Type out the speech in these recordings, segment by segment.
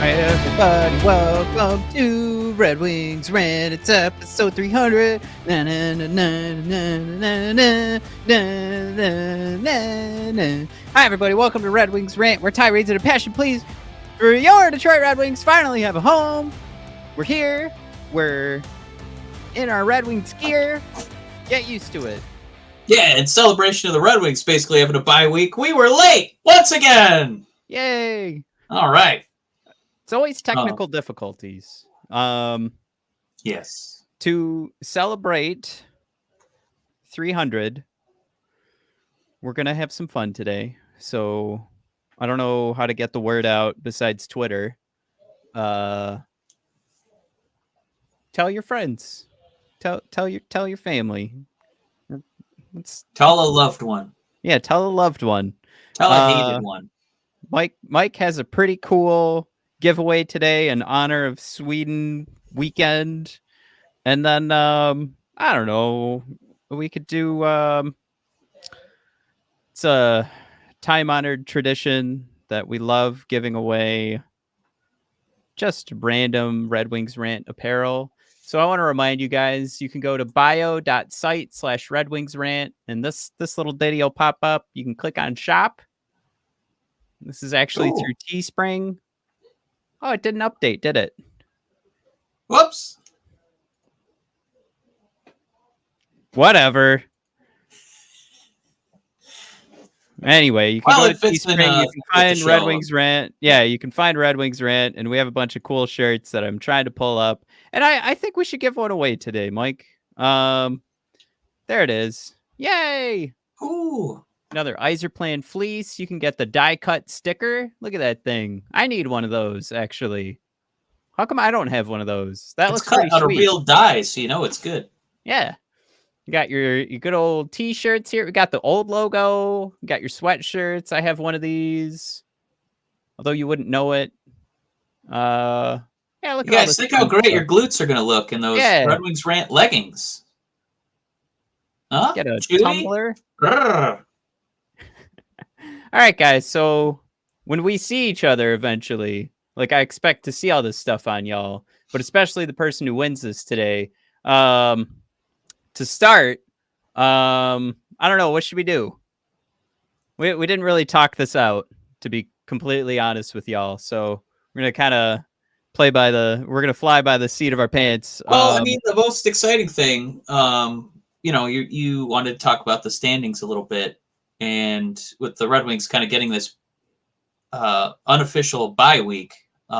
right, everybody, welcome to Red Wings Rant. It's episode 300. Na, na, na, na, na, na, na, na, na, na. Hi, everybody, welcome to Red Wings Rant, where tirades and impassioned pleas for your Detroit Red Wings finally have a home. We're here. We're in our Red Wings gear. Get used to it. Yeah, in celebration of the Red Wings basically having a bye week, we were late once again. Yay. All right. It's always technical difficulties. Yes. To celebrate 300, we're going to have some fun today. So I don't know how to get the word out besides Twitter. Tell your friends. Tell your family. Tell a loved one. Yeah, tell a loved one. Tell a hated one. Mike has a pretty cool giveaway today in honor of Sweden weekend. And then I don't know, we could do it's a time-honored tradition that we love giving away just random Red Wings Rant apparel. So I want to remind you guys, you can go to bio.site/Red Wings Rant, and this little ditty will pop up. You can click on shop. This is actually through Teespring. Oh, it didn't update, did it? Whoops. Whatever. Anyway, you can go to Teespring. You can find Red Wings Rant. Yeah, you can find Red Wings Rant, and we have a bunch of cool shirts that I'm trying to pull up. And I think we should give one away today, Mike. There it is. Yay! Ooh. Another Iserplan fleece. You can get the die-cut sticker. Look at that thing. I need one of those, actually. How come I don't have one of those? That looks pretty sweet. It's cut out of real dye, so you know it's good. Yeah. You got your good old T-shirts here. We got the old logo. You got your sweatshirts. I have one of these. Although you wouldn't know it. Yeah, look you guys think how great your glutes are going to look in those Red Wings Rant leggings. Huh? Get a tumbler. All right, guys. So when we see each other eventually, like I expect to see all this stuff on y'all, but especially the person who wins this today. To start, I don't know. What should we do? We didn't really talk this out, to be completely honest with y'all. So we're going to kind of we're going to fly by the seat of our pants. Well, I mean, the most exciting thing, you wanted to talk about the standings a little bit. And with the Red Wings kind of getting this unofficial bye week, we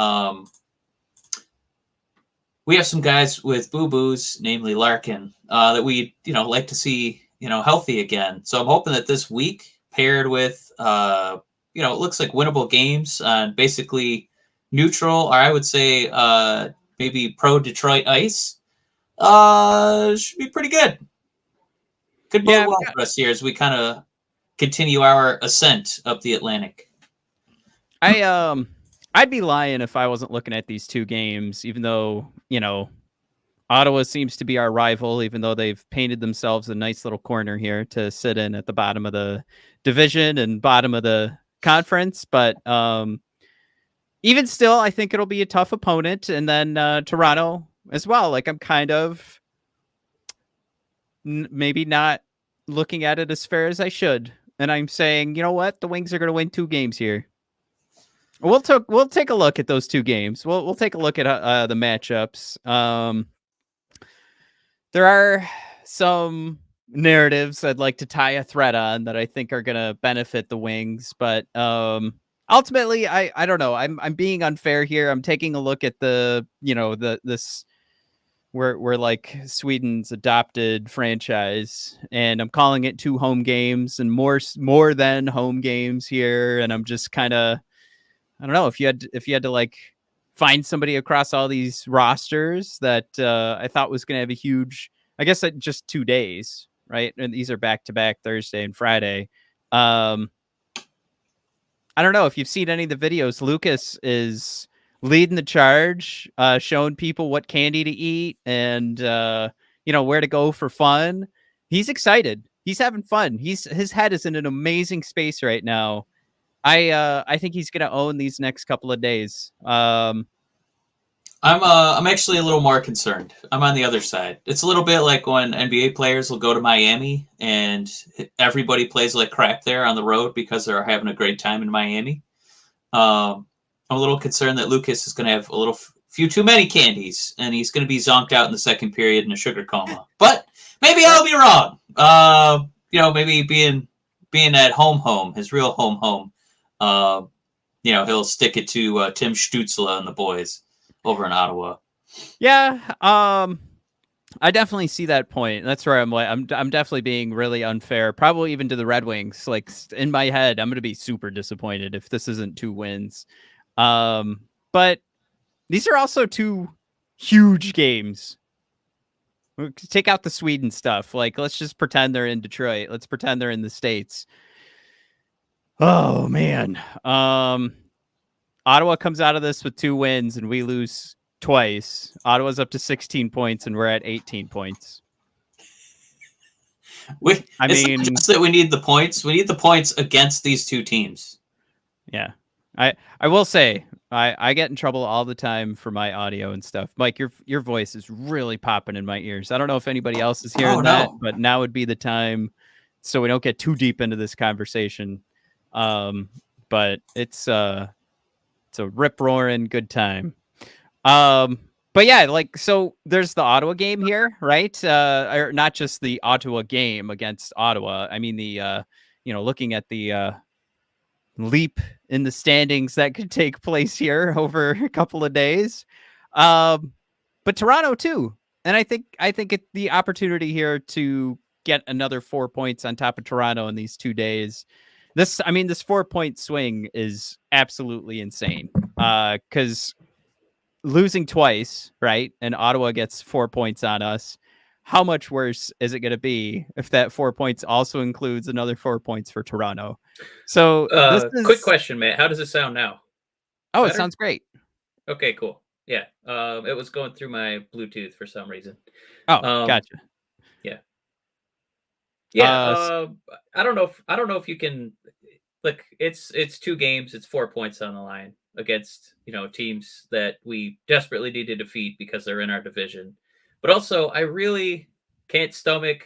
have some guys with boo-boos, namely Larkin, that we, like to see, healthy again. So I'm hoping that this week, paired with, it looks like winnable games on basically neutral, or I would say maybe pro-Detroit ice, should be pretty good. Could bode well for us here as we kind of continue our ascent up the Atlantic. I'd be lying if I wasn't looking at these two games, even though, Ottawa seems to be our rival, even though they've painted themselves a nice little corner here to sit in at the bottom of the division and bottom of the conference. But even still, I think it'll be a tough opponent. And then Toronto as well. Like I'm kind of maybe not looking at it as fair as I should. And I'm saying, you know what? The Wings are going to win 2 games here. We'll take a look at those 2 games. We'll take a look at the matchups. There are some narratives I'd like to tie a thread on that I think are going to benefit the Wings, but ultimately, I don't know. I'm being unfair here. I'm taking a look at the we're like Sweden's adopted franchise, and I'm calling it 2 home games and more than home games here, and I'm just kind of. I don't know if you had to like find somebody across all these rosters that I thought was going to have a huge, I guess just 2 days, right? And these are back-to-back Thursday and Friday. I don't know if you've seen any of the videos. Lucas is leading the charge, showing people what candy to eat and, where to go for fun. He's excited. He's having fun. His head is in an amazing space right now. I think he's gonna own these next couple of days. I'm actually a little more concerned. I'm on the other side. It's a little bit like when NBA players will go to Miami and everybody plays like crap there on the road because they're having a great time in Miami. I'm a little concerned that Lucas is going to have a little few too many candies and he's going to be zonked out in the second period in a sugar coma. But maybe I'll be wrong. Maybe being at home, his real home. He'll stick it to Tim Stützle and the boys over in Ottawa. Yeah, I definitely see that point. That's where I'm definitely being really unfair, probably even to the Red Wings. Like in my head, I'm going to be super disappointed if this isn't 2 wins. But these are also 2 huge games. Take out the Sweden stuff. Like, let's just pretend they're in Detroit. Let's pretend they're in the States. Oh man. Ottawa comes out of this with 2 wins and we lose twice. Ottawa's up to 16 points and we're at 18 points. It's not just that we need the points. We need the points against these 2 teams. Yeah. I will say I get in trouble all the time for my audio and stuff. Mike, your voice is really popping in my ears. I don't know if anybody else is hearing that, but now would be the time so we don't get too deep into this conversation. But it's a rip roaring good time. But yeah, like, so there's the Ottawa game here, right? Or not just the Ottawa game against Ottawa. I mean, the, looking at the leap in the standings that could take place here over a couple of days. But Toronto too. And I think the opportunity here to get another 4 points on top of Toronto in these 2 days. This 4-point swing is absolutely insane. Because losing twice, right? And Ottawa gets 4 points on us. How much worse is it going to be if that 4 points also includes another 4 points for Toronto? So quick question, Matt. How does it sound now? Oh, better? It sounds great. Okay, cool. Yeah. It was going through my Bluetooth for some reason. Oh, gotcha. Yeah. Yeah. I don't know if you can, look, it's 2 games, it's 4 points on the line against, teams that we desperately need to defeat because they're in our division. But also, I really can't stomach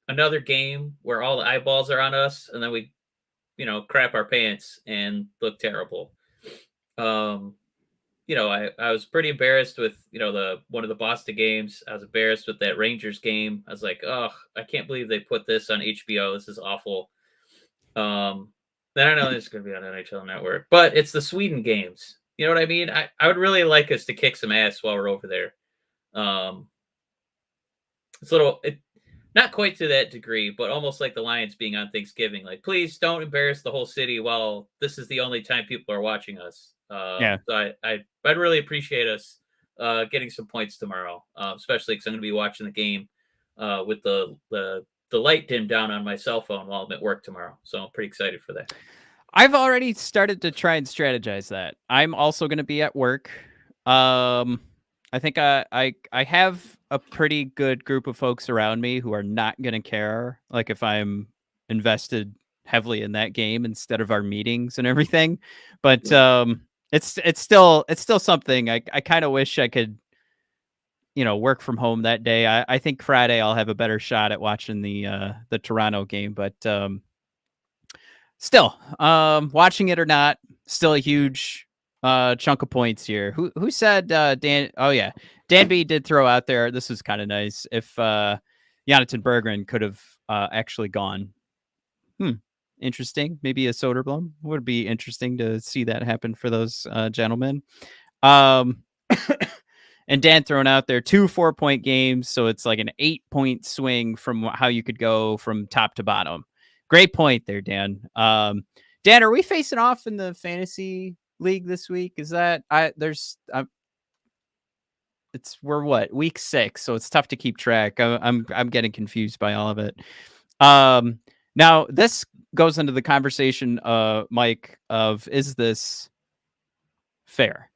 another game where all the eyeballs are on us and then we, crap our pants and look terrible. I was pretty embarrassed with, one of the Boston games. I was embarrassed with that Rangers game. I was like, oh, I can't believe they put this on HBO. This is awful. Then I know it's going to be on NHL Network, but it's the Sweden games. You know what I mean? I would really like us to kick some ass while we're over there. It's not quite to that degree, but almost like the Lions being on Thanksgiving. Like, please don't embarrass the whole city while this is the only time people are watching us. So I'd really appreciate us getting some points tomorrow, especially because I'm going to be watching the game with the light dimmed down on my cell phone while I'm at work tomorrow. So I'm pretty excited for that. I've already started to try and strategize that. I'm also going to be at work. I think I have a pretty good group of folks around me who are not going to care, like, if I'm invested heavily in that game instead of our meetings and everything. But it's still something. I kind of wish I could, work from home that day. I think Friday I'll have a better shot at watching the Toronto game, but still, watching it or not, still a huge chunk of points here. Who said Dan? Oh yeah, Dan B did throw out there. This was kind of nice. If Jonathan Berggren could have actually gone. Interesting. Maybe a Soderblom would be interesting to see that happen for those gentlemen. And Dan thrown out there 2 4-point games, so it's like an 8-point swing from how you could go from top to bottom. Great point there, Dan. Dan, are we facing off in the fantasy league this week? Is that we're what, week 6, so it's tough to keep track. I'm getting confused by all of it. Now this goes into the conversation, Mike, of, is this fair?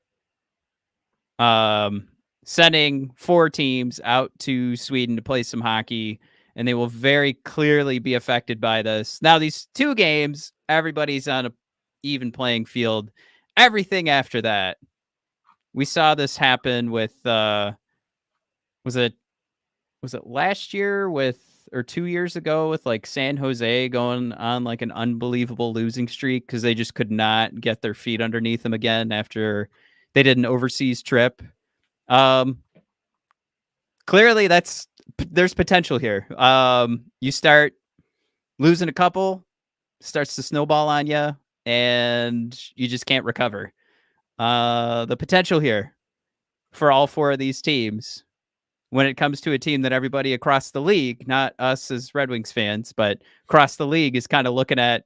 Sending 4 teams out to Sweden to play some hockey, and they will very clearly be affected by this. Now, these 2 games, everybody's on a even playing field. Everything after that, we saw this happen with was it last year or 2 years ago with like San Jose going on like an unbelievable losing streak because they just could not get their feet underneath them again after they did an overseas trip. Clearly there's potential here. You start losing a couple, starts to snowball on you, and you just can't recover. The potential here for all four of these teams when it comes to a team that everybody across the league, not us as Red Wings fans, but across the league is kind of looking at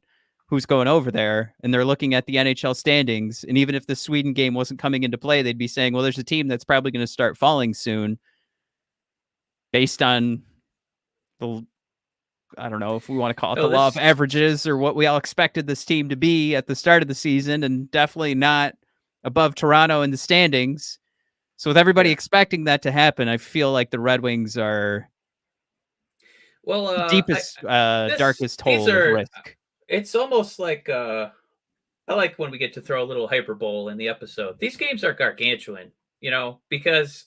who's going over there, and they're looking at the NHL standings. And even if the Sweden game wasn't coming into play, they'd be saying, well, there's a team that's probably going to start falling soon based on the, I don't know if we want to call it the law of averages or what we all expected this team to be at the start of the season, and definitely not above Toronto in the standings. So with everybody expecting that to happen, I feel like the Red Wings are deepest, darkest hole of risk. It's almost like I like when we get to throw a little hyperbole in the episode. These games are gargantuan, because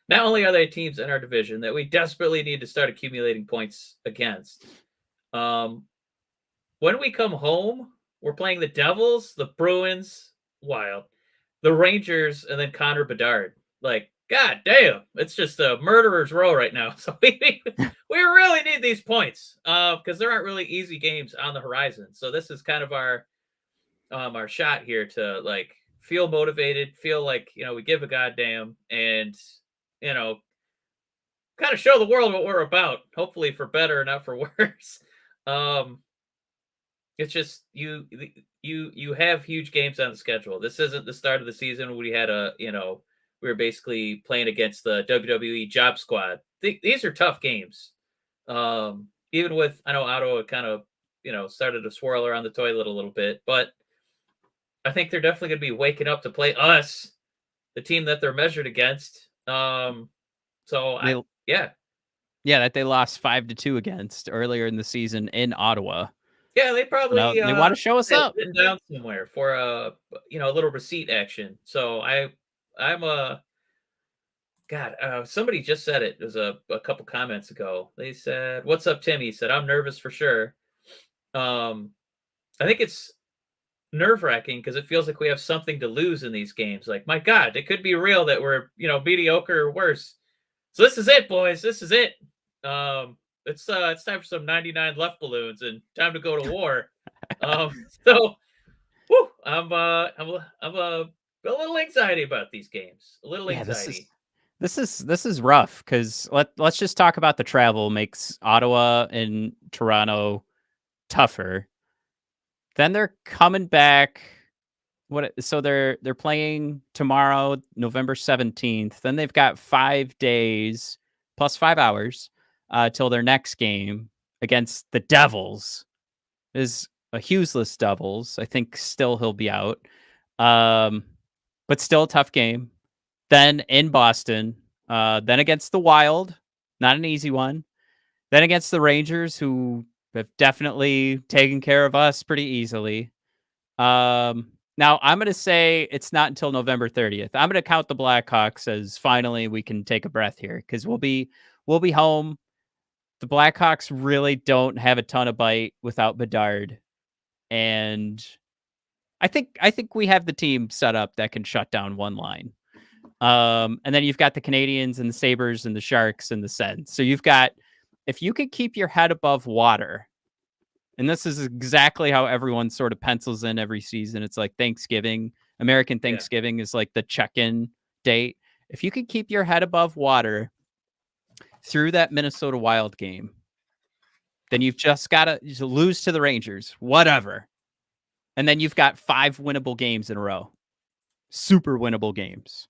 not only are they teams in our division that we desperately need to start accumulating points against. When we come home, we're playing the Devils, the Bruins, Wild, the Rangers, and then Connor Bedard. Like, god damn, it's just a murderer's row right now. So we really need these points because there aren't really easy games on the horizon. So this is kind of our shot here to like feel motivated, feel like we give a goddamn, and kind of show the world what we're about. Hopefully for better, not for worse. It's just you have huge games on the schedule. This isn't the start of the season when we had we were basically playing against the WWE Job Squad. These are tough games. Even with, I know Ottawa kind of, started to swirl around the toilet a little bit, but I think they're definitely going to be waking up to play us, the team that they're measured against. That they lost 5-2 against earlier in the season in Ottawa. Yeah, they probably they want to show us up down somewhere for a little receipt action. So I'm somebody just said it. There's a couple comments ago. They said, "What's up, Tim?" He said, "I'm nervous for sure." I think it's nerve-wracking because it feels like we have something to lose in these games. Like, my God, it could be real that we're mediocre or worse. So this is it, boys. This is it. It's time for some 99 left balloons and time to go to war. So, I'm a little anxiety about these games. A little anxiety. This is rough because let's just talk about the travel makes Ottawa and Toronto tougher. Then they're coming back. So they're playing tomorrow, November 17th. Then they've got 5 days plus 5 hours till their next game against the Devils. Is a Hughesless Devils. I think still he'll be out. But still a tough game. Then in Boston, then against the Wild, not an easy one. Then against the Rangers, who have definitely taken care of us pretty easily. Now I'm going to say it's not until November 30th. I'm going to count the Blackhawks as finally we can take a breath here because we'll be home. The Blackhawks really don't have a ton of bite without Bedard, and I think we have the team set up that can shut down one line. And then you've got the Canadians and the Sabres and the Sharks and the Sens. So you've got, if you could keep your head above water, and this is exactly how everyone sort of pencils in every season. It's like Thanksgiving, American Thanksgiving is like the check-in date. If you could keep your head above water through that Minnesota Wild game, then you've just got to lose to the Rangers, whatever. And then you've got 5 winnable games in a row. Super winnable games.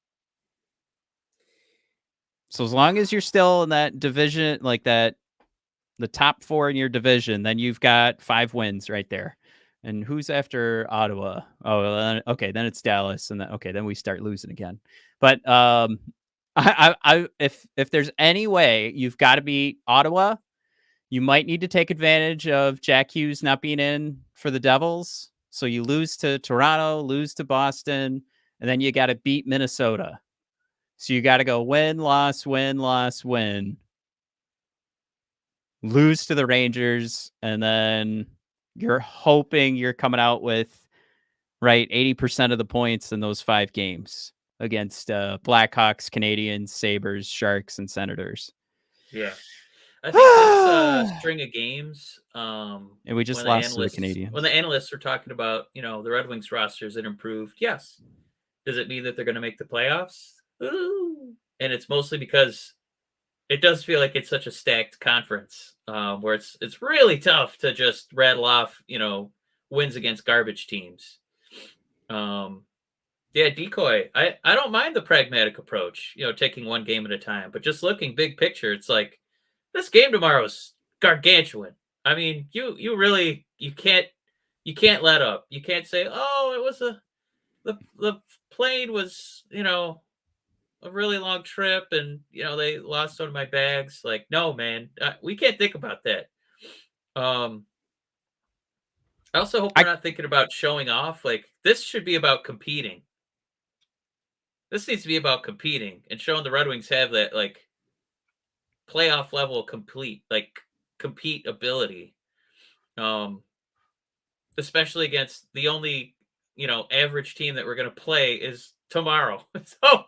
So as long as you're still in that division, like that, the top 4 in your division, then you've got 5 wins right there. And who's after Ottawa? Oh, okay, then it's Dallas, and then we start losing again. But if there's any way you've got to beat Ottawa, you might need to take advantage of Jack Hughes not being in for the Devils. So you lose to Toronto, lose to Boston, and then you got to beat Minnesota. So you got to go win, loss, win, loss, win. Lose to the Rangers, and then you're hoping you're coming out with, right, 80% of the points in those 5 games against Blackhawks, Canadiens, Sabres, Sharks, and Senators. Yeah. I think this string of games, and we just when lost to the Canadiens. When the analysts are talking about, the Red Wings rosters that improved, yes. Does it mean that they're going to make the playoffs? Ooh. And it's mostly because it does feel like it's such a stacked conference, where it's really tough to just rattle off, wins against garbage teams. Yeah, Decoy. I don't mind the pragmatic approach, taking one game at a time, but just looking big picture, it's like this game tomorrow is gargantuan. I mean, you really you can't let up. You can't say, oh, it was the plane was a really long trip, and they lost one of my bags. Like, no, man, we can't think about that. I also hope we're not thinking about showing off. Like, this should be about competing. This needs to be about competing and showing the Red Wings have that, like, playoff level compete ability. Especially against the only, average team that we're going to play is tomorrow. So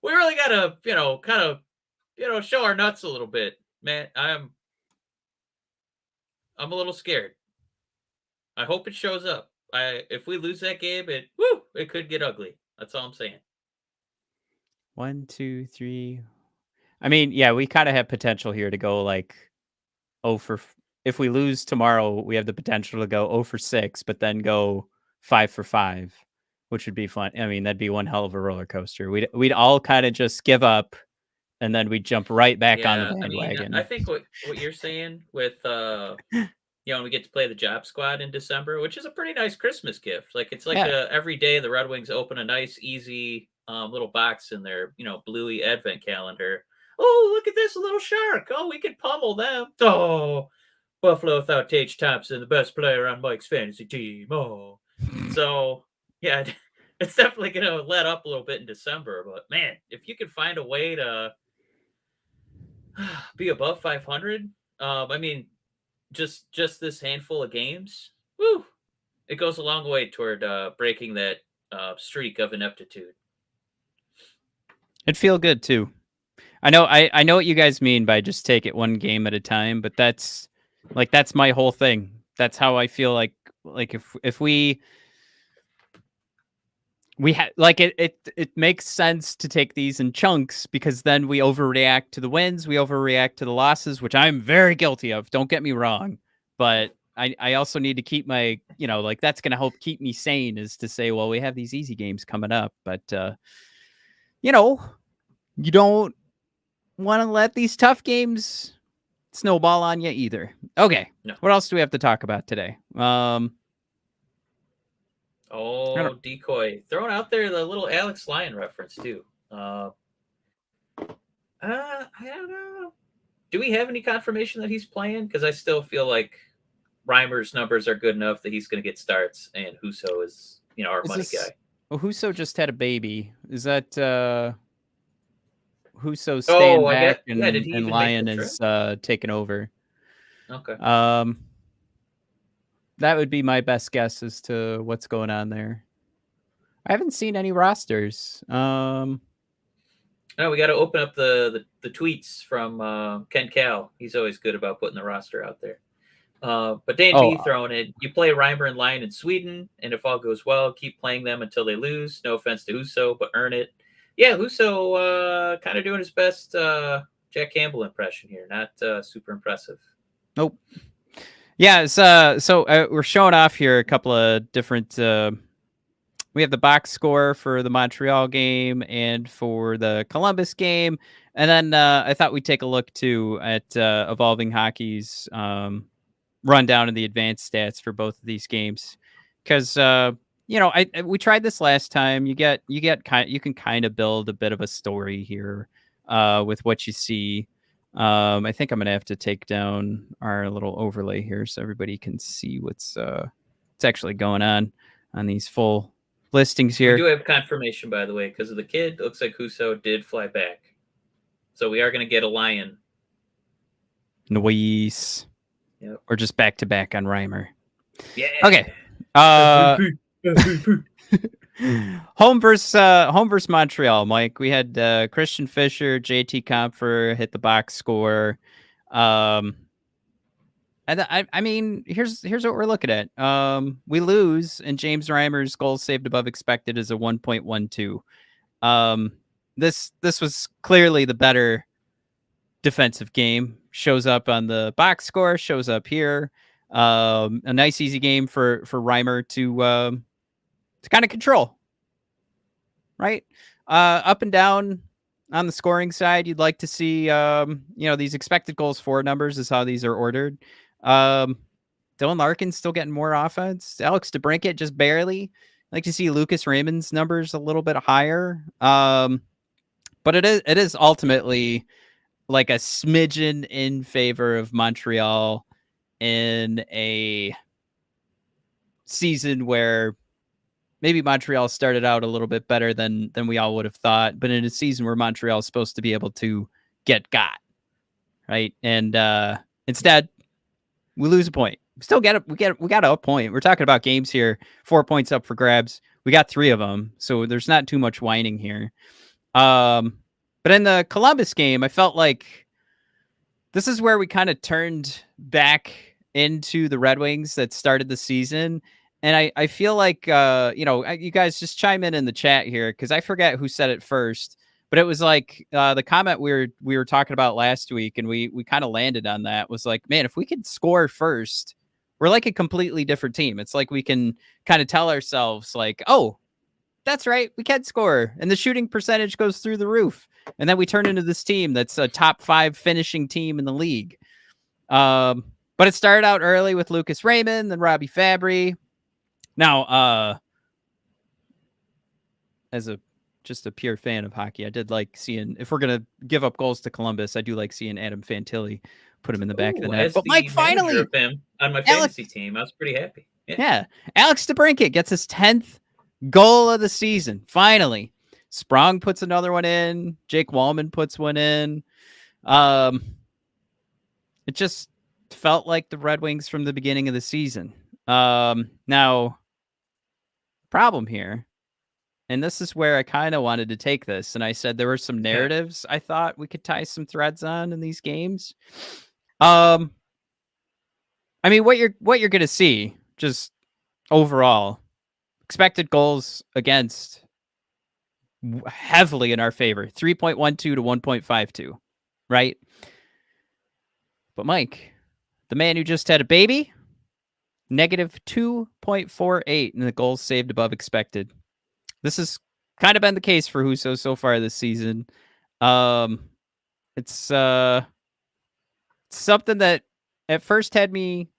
we really got to, kind of, show our nuts a little bit, man. I'm a little scared. I hope it shows up. If we lose that game, it could get ugly. That's all I'm saying. 1, 2, 3. I mean, yeah, we kind of have potential here to go like, if we lose tomorrow, we have the potential to go 0 for 6, but then go 5 for 5, which would be fun. I mean, that'd be one hell of a roller coaster. We'd all kind of just give up, and then we'd jump right back on the bandwagon. I think what you're saying with we get to play the Job Squad in December, which is a pretty nice Christmas gift. Like, it's like every day the Red Wings open a nice, easy little box in their bluey advent calendar. Oh, look at this little shark! Oh, we could pummel them. Oh, Buffalo without Tage Thompson, the best player on Mike's fantasy team. Oh, so yeah, it's definitely going to let up a little bit in December. But man, if you could find a way to be above 500, I mean, just this handful of games, woo, it goes a long way toward breaking that streak of ineptitude. It'd feel good too. I know what you guys mean by just take it one game at a time, but that's my whole thing. That's how I feel like if we like it makes sense to take these in chunks, because then we overreact to the wins, we overreact to the losses, which I'm very guilty of. Don't get me wrong, but I also need to keep my, that's going to help keep me sane, is to say, well, we have these easy games coming up, but you don't want to let these tough games snowball on you either. Okay. No. What else do we have to talk about today? Decoy. Throwing out there the little Alex Lyon reference too. I don't know. Do we have any confirmation that he's playing? Because I still feel like Reimer's numbers are good enough that he's going to get starts, and Husso is, our money guy. Well, Husso just had a baby. Is that Husso staying back and Lyon is taking over? Okay. That would be my best guess as to what's going on there. I haven't seen any rosters. No, we got to open up the tweets from Ken Cal. He's always good about putting the roster out there. But Dan B throwing it. You play Reimer and Lyon in Sweden, and if all goes well, keep playing them until they lose. No offense to Husso, but earn it. Yeah, Husso kind of doing his best Jack Campbell impression here. Not super impressive. Nope. Yeah, so we're showing off here a couple of different. We have the box score for the Montreal game and for the Columbus game, and then I thought we'd take a look too at Evolving Hockey's rundown of the advanced stats for both of these games, because we tried this last time. You can kind of build a bit of a story here with what you see. I think I'm gonna have to take down our little overlay here so everybody can see what's actually going on. on these full listings We here. do have confirmation, by the way, because of the kid. Looks like Husso did fly back. So we are going to get a lion. Nice. Yep. Or just back to back on Reimer. Yeah. Okay. Home versus Montreal, Mike. We had Christian Fischer, JT Compher hit the box score. And I mean, here's what we're looking at. We lose, and James Reimer's goals saved above expected is a 1.12. This was clearly the better defensive game. Shows up on the box score. Shows up here. A nice easy game for Reimer to kind of control. Right, up and down on the scoring side. You'd like to see, these expected goals for numbers is how these are ordered. Dylan Larkin's still getting more offense. Alex DeBrincat just barely. I'd like to see Lucas Raymond's numbers a little bit higher. But it is ultimately like a smidgen in favor of Montreal in a season where maybe Montreal started out a little bit better than we all would have thought, but in a season where Montreal is supposed to be able to get got, right? And instead, we lose a point. We still get we got a point. We're talking about games here, 4 points up for grabs. We got 3 of them, so there's not too much whining here. But in the Columbus game, I felt like this is where we kind of turned back into the Red Wings that started the season. And I feel like, you guys just chime in the chat here, because I forget who said it first, but it was like the comment we were talking about last week, and we kind of landed on that, was like, man, if we could score first, we're like a completely different team. It's like we can kind of tell ourselves like, oh, that's right, we can score, and the shooting percentage goes through the roof. And then we turn into this team that's a top 5 finishing team in the league. But it started out early with Lucas Raymond, then Robbie Fabry. Now, as just a pure fan of hockey, I did like seeing, if we're going to give up goals to Columbus, I do like seeing Adam Fantilli put him in the back of the net. But Mike, finally, of him on my fantasy team, I was pretty happy. Yeah. Alex DeBrincat gets his 10th goal of the season. Finally. Sprong puts another one in. Jake Wallman puts one in. It just felt like the Red Wings from the beginning of the season. Now, problem here, and this is where I kind of wanted to take this, and I said there were some narratives I thought we could tie some threads on in these games. I mean, what you're gonna see, just overall, expected goals against heavily in our favor, 3.12 to 1.52, right? But Mike, the man who just had a baby, negative 2.48 in the goals saved above expected. This has kind of been the case for Husso so far this season. It's something that at first had me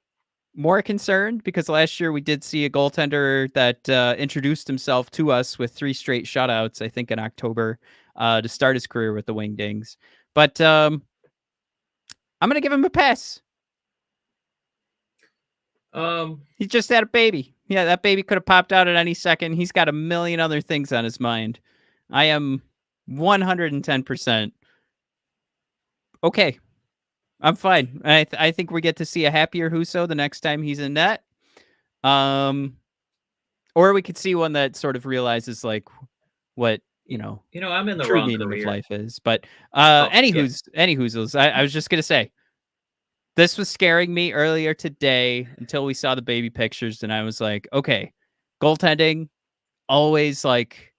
more concerned, because last year we did see a goaltender that introduced himself to us with 3 straight shutouts, I think in October, to start his career with the Wingdings. But I'm going to give him a pass. He just had a baby. Yeah, that baby could have popped out at any second. He's got a million other things on his mind. I am 110% okay. I'm fine. I think we get to see a happier Husso the next time he's in net. Or we could see one that sort of realizes like what, I'm in the true wrong meaning career of life is. But any Hoozles, I was just gonna say, this was scaring me earlier today until we saw the baby pictures, and I was like, okay, goaltending, always like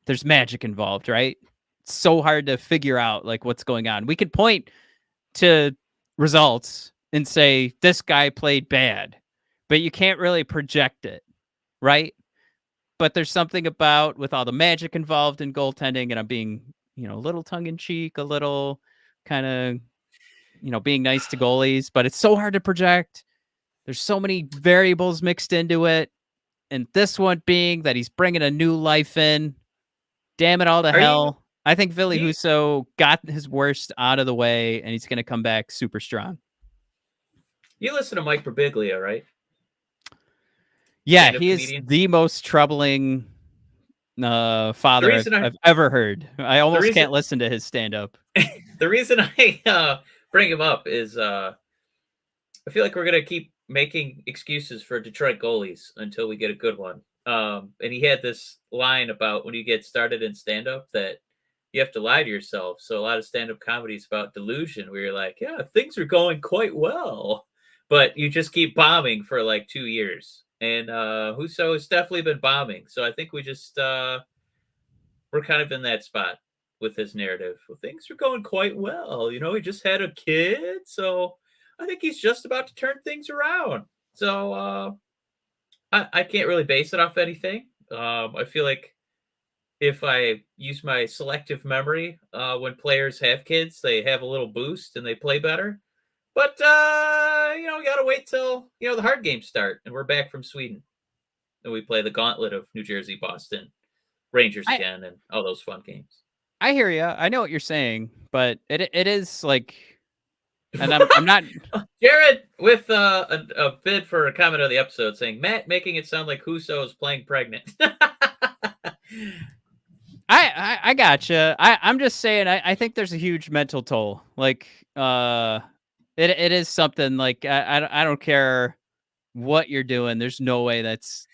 there's magic involved, right? It's so hard to figure out like what's going on. We could point to results and say this guy played bad, but you can't really project it, right? But there's something about, with all the magic involved in goaltending, and I'm being, a little tongue in cheek, a little kind of, being nice to goalies, but it's so hard to project. There's so many variables mixed into it. And this one being that he's bringing a new life in. Damn it all to hell. I think Ville Husso got his worst out of the way, and he's going to come back super strong. You listen to Mike Birbiglia, right? Yeah, stand-up he is comedian. the most troubling father reason I- I've ever heard. I almost reason- can't listen to his stand-up. The reason I bring him up is I feel like we're gonna keep making excuses for Detroit goalies until we get a good one. And he had this line about when you get started in stand-up that you have to lie to yourself. So a lot of stand-up comedy is about delusion, where you're like, yeah, things are going quite well, but you just keep bombing for like 2 years. And Husso has definitely been bombing. So I think we just we're kind of in that spot with his narrative. Well, things are going quite well. You know, he just had a kid, so I think he's just about to turn things around. So I can't really base it off anything. I feel like if I use my selective memory, when players have kids, they have a little boost and they play better. But you know, we gotta wait till the hard games start and we're back from Sweden and we play the gauntlet of New Jersey, Boston, Rangers I again, and all those fun games. I hear you. I know what you're saying, but it is like, and I'm not. Jared with a bid for a comment of the episode saying Matt making it sound like Husso is playing pregnant. I gotcha. I'm just saying. I think there's a huge mental toll. Like, it is something like I don't care what you're doing. There's no way that's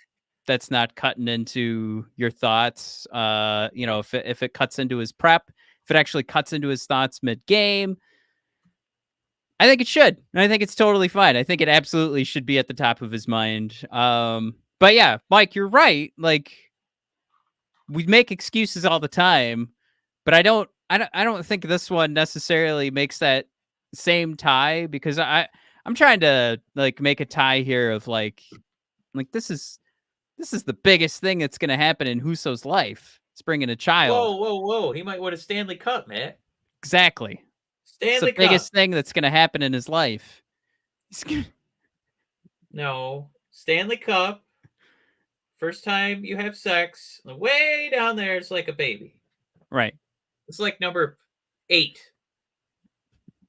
not cutting into your thoughts. You know, if it cuts into his prep, if it actually cuts into his thoughts mid game, I think it should. I think it's totally fine. I think it absolutely should be at the top of his mind. But yeah, Mike, you're right. Like, we make excuses all the time, but I don't think this one necessarily makes that same tie, because I'm trying to like make a tie here of like this is the biggest thing that's going to happen in Husso's life. It's bringing a child. Whoa! He might win a Stanley Cup, Matt. Exactly. It's Stanley the Cup. biggest thing that's going to happen in his life. No, Stanley Cup. First time you have sex, way down there, it's like a baby. Right. It's like number 8.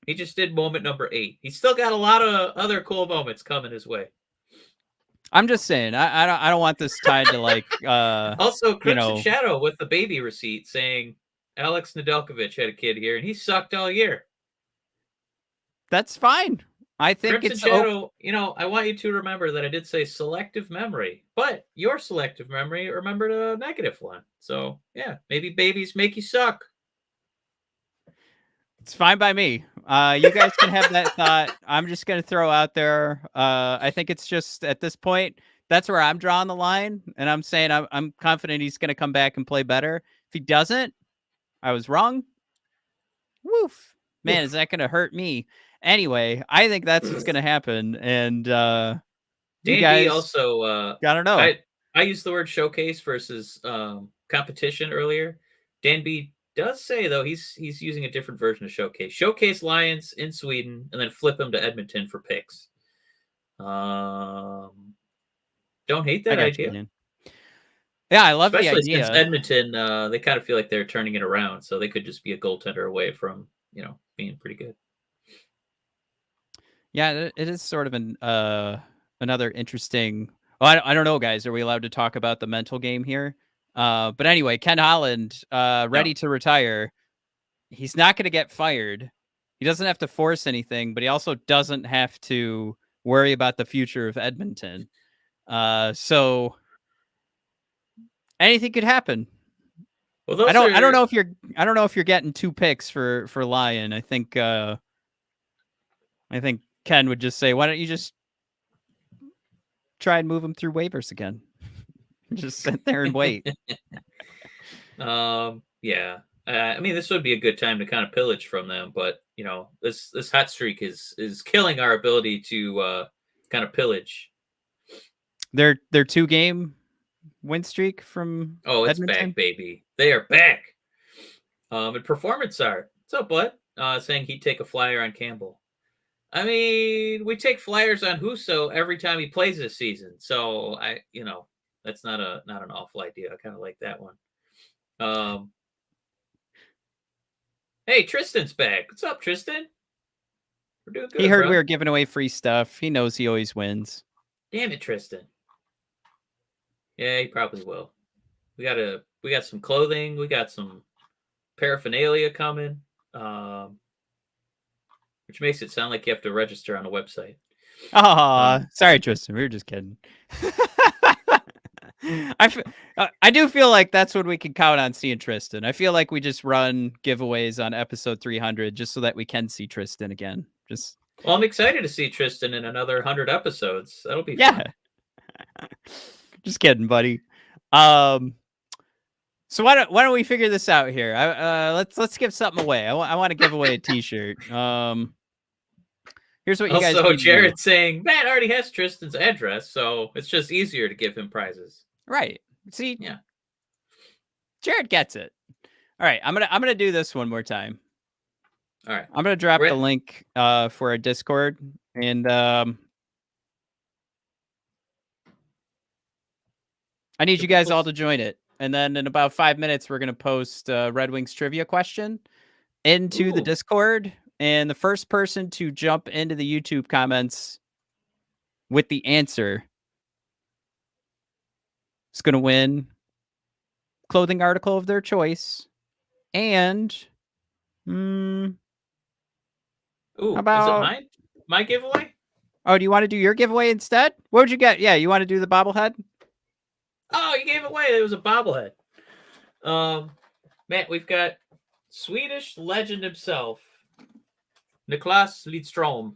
He just did moment number 8. He's still got a lot of other cool moments coming his way. I'm just saying, I don't want this tied to like Also, Crimson know, Shadow with the baby receipt saying Alex Nedeljkovic had a kid here and he sucked all year. that's fine. I think Crimson it's Shadow, I want you to remember that I did say selective memory, but your selective memory remembered a negative one. So yeah, maybe babies make you suck. It's fine by me. You guys can have that thought. I'm just gonna throw out there. I think it's just at this point, that's where I'm drawing the line, and I'm saying I'm confident he's gonna come back and play better. If he doesn't, I was wrong. Woof. Man, Oof. is that gonna hurt me? Anyway, I think that's what's gonna happen, and you Dan B guys, also I don't know. I used the word showcase versus competition earlier. Dan B does say though he's using a different version of showcase. Showcase Lions in Sweden and then flip them to Edmonton for picks. Don't hate that I got you, idea. man. Yeah, I love Especially the idea. since Edmonton, they kind of feel like they're turning it around, so they could just be a goaltender away from being pretty good. Yeah, it is sort of an another interesting. Well, I don't know, guys. Are we allowed to talk about the mental game here? But anyway, Ken Holland, ready to retire. He's not going to get fired. He doesn't have to force anything, but he also doesn't have to worry about the future of Edmonton. So anything could happen. Well, I don't know if you're getting 2 picks for Lyon. I think Ken would just say, why don't you just try and move him through waivers again? Just sit there and wait. Yeah. I mean, this would be a good time to kind of pillage from them, but this hot streak is killing our ability to kind of pillage. Their 2-game win streak from it's Edmonton? back, baby. They are back. And performance art. What's up, bud? Saying he'd take a flyer on Campbell. I mean, we take flyers on Husso every time he plays this season. So that's not an awful idea. I kind of like that one. Hey, Tristan's back. What's up, Tristan? We're doing good. He heard bro. we were giving away free stuff. He knows he always wins. Damn it, Tristan. Yeah, he probably will. We got some clothing. We got some paraphernalia coming, which makes it sound like you have to register on a website. Sorry, Tristan. We were just kidding. I do feel like that's when we can count on seeing Tristan. I feel like we just run giveaways on episode 300 just so that we can see Tristan again. Just Well, I'm excited to see Tristan in another 100 episodes. That'll be yeah. fun. Just kidding, buddy. So why don't we figure this out here? Let's give something away. I want to give away a T-shirt. Here's what you guys Also, need to do. Jared's saying Matt already has Tristan's address, so it's just easier to give him prizes. Right. See, Yeah. Jared gets it. All right, I'm gonna do this one more time. All right. I'm gonna drop We're the at- link for our Discord, and I need you guys all to join it. And then in about 5 minutes, we're gonna post Red Wings trivia question into the Ooh. Discord, and the first person to jump into the YouTube comments with the answer is gonna win clothing article of their choice. And Ooh, is it about my giveaway? oh, do you want to do your giveaway instead? What would you get? Yeah, you want to do the bobblehead? Oh, you gave it away. It was a bobblehead. Matt, we've got Swedish legend himself, Niklas Lidstrom,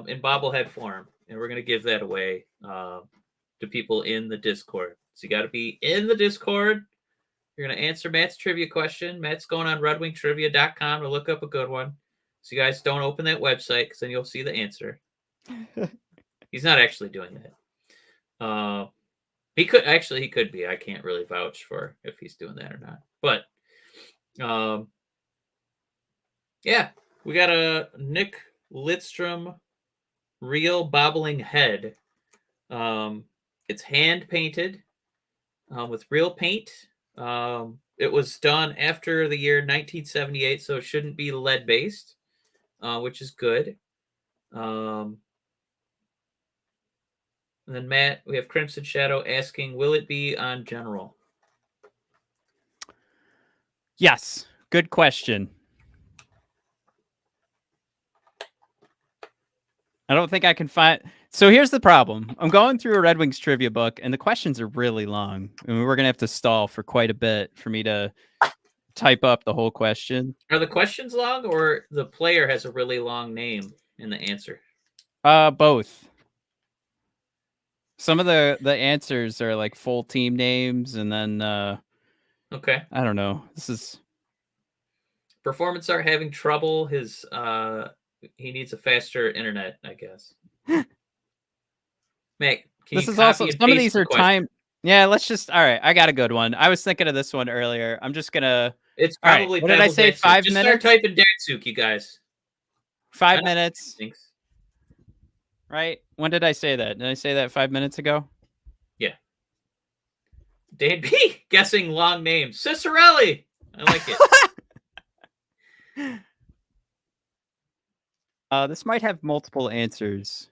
in bobblehead form, and we're gonna give that away to people in the Discord. So you got to be in the Discord. You're gonna answer Matt's trivia question. Matt's going on redwingtrivia.com to look up a good one. So you guys don't open that website because then you'll see the answer. He's not actually doing that. He could be. I can't really vouch for if he's doing that or not. But yeah, we got a Nick Lidstrom real bobbling head. It's hand painted with real paint. It was done after the year 1978, so it shouldn't be lead based, which is good. And then Matt, we have Crimson Shadow asking, will it be on General? Yes. Good question. I don't think I can find. So here's the problem. I'm going through a Red Wings trivia book, and the questions are really long. I mean, we're going to have to stall for quite a bit for me to type up the whole question. Are the questions long, or the player has a really long name in the answer? Both. Some of the answers are like full team names, and then Okay. I don't know. This is Performance art having trouble. His he needs a faster internet, I guess. Matt, this is also some of these are time. Yeah, let's just all right. I got a good one. I was thinking of this one earlier. I'm just gonna. It's All right, probably what did I say? 5 Just minutes. start typing Datsuk, you guys. 5 minutes. Thanks. Right? When did I say that? Did I say that 5 minutes ago? Yeah. Dane B guessing long names. Cicerelli. I like it. This might have multiple answers.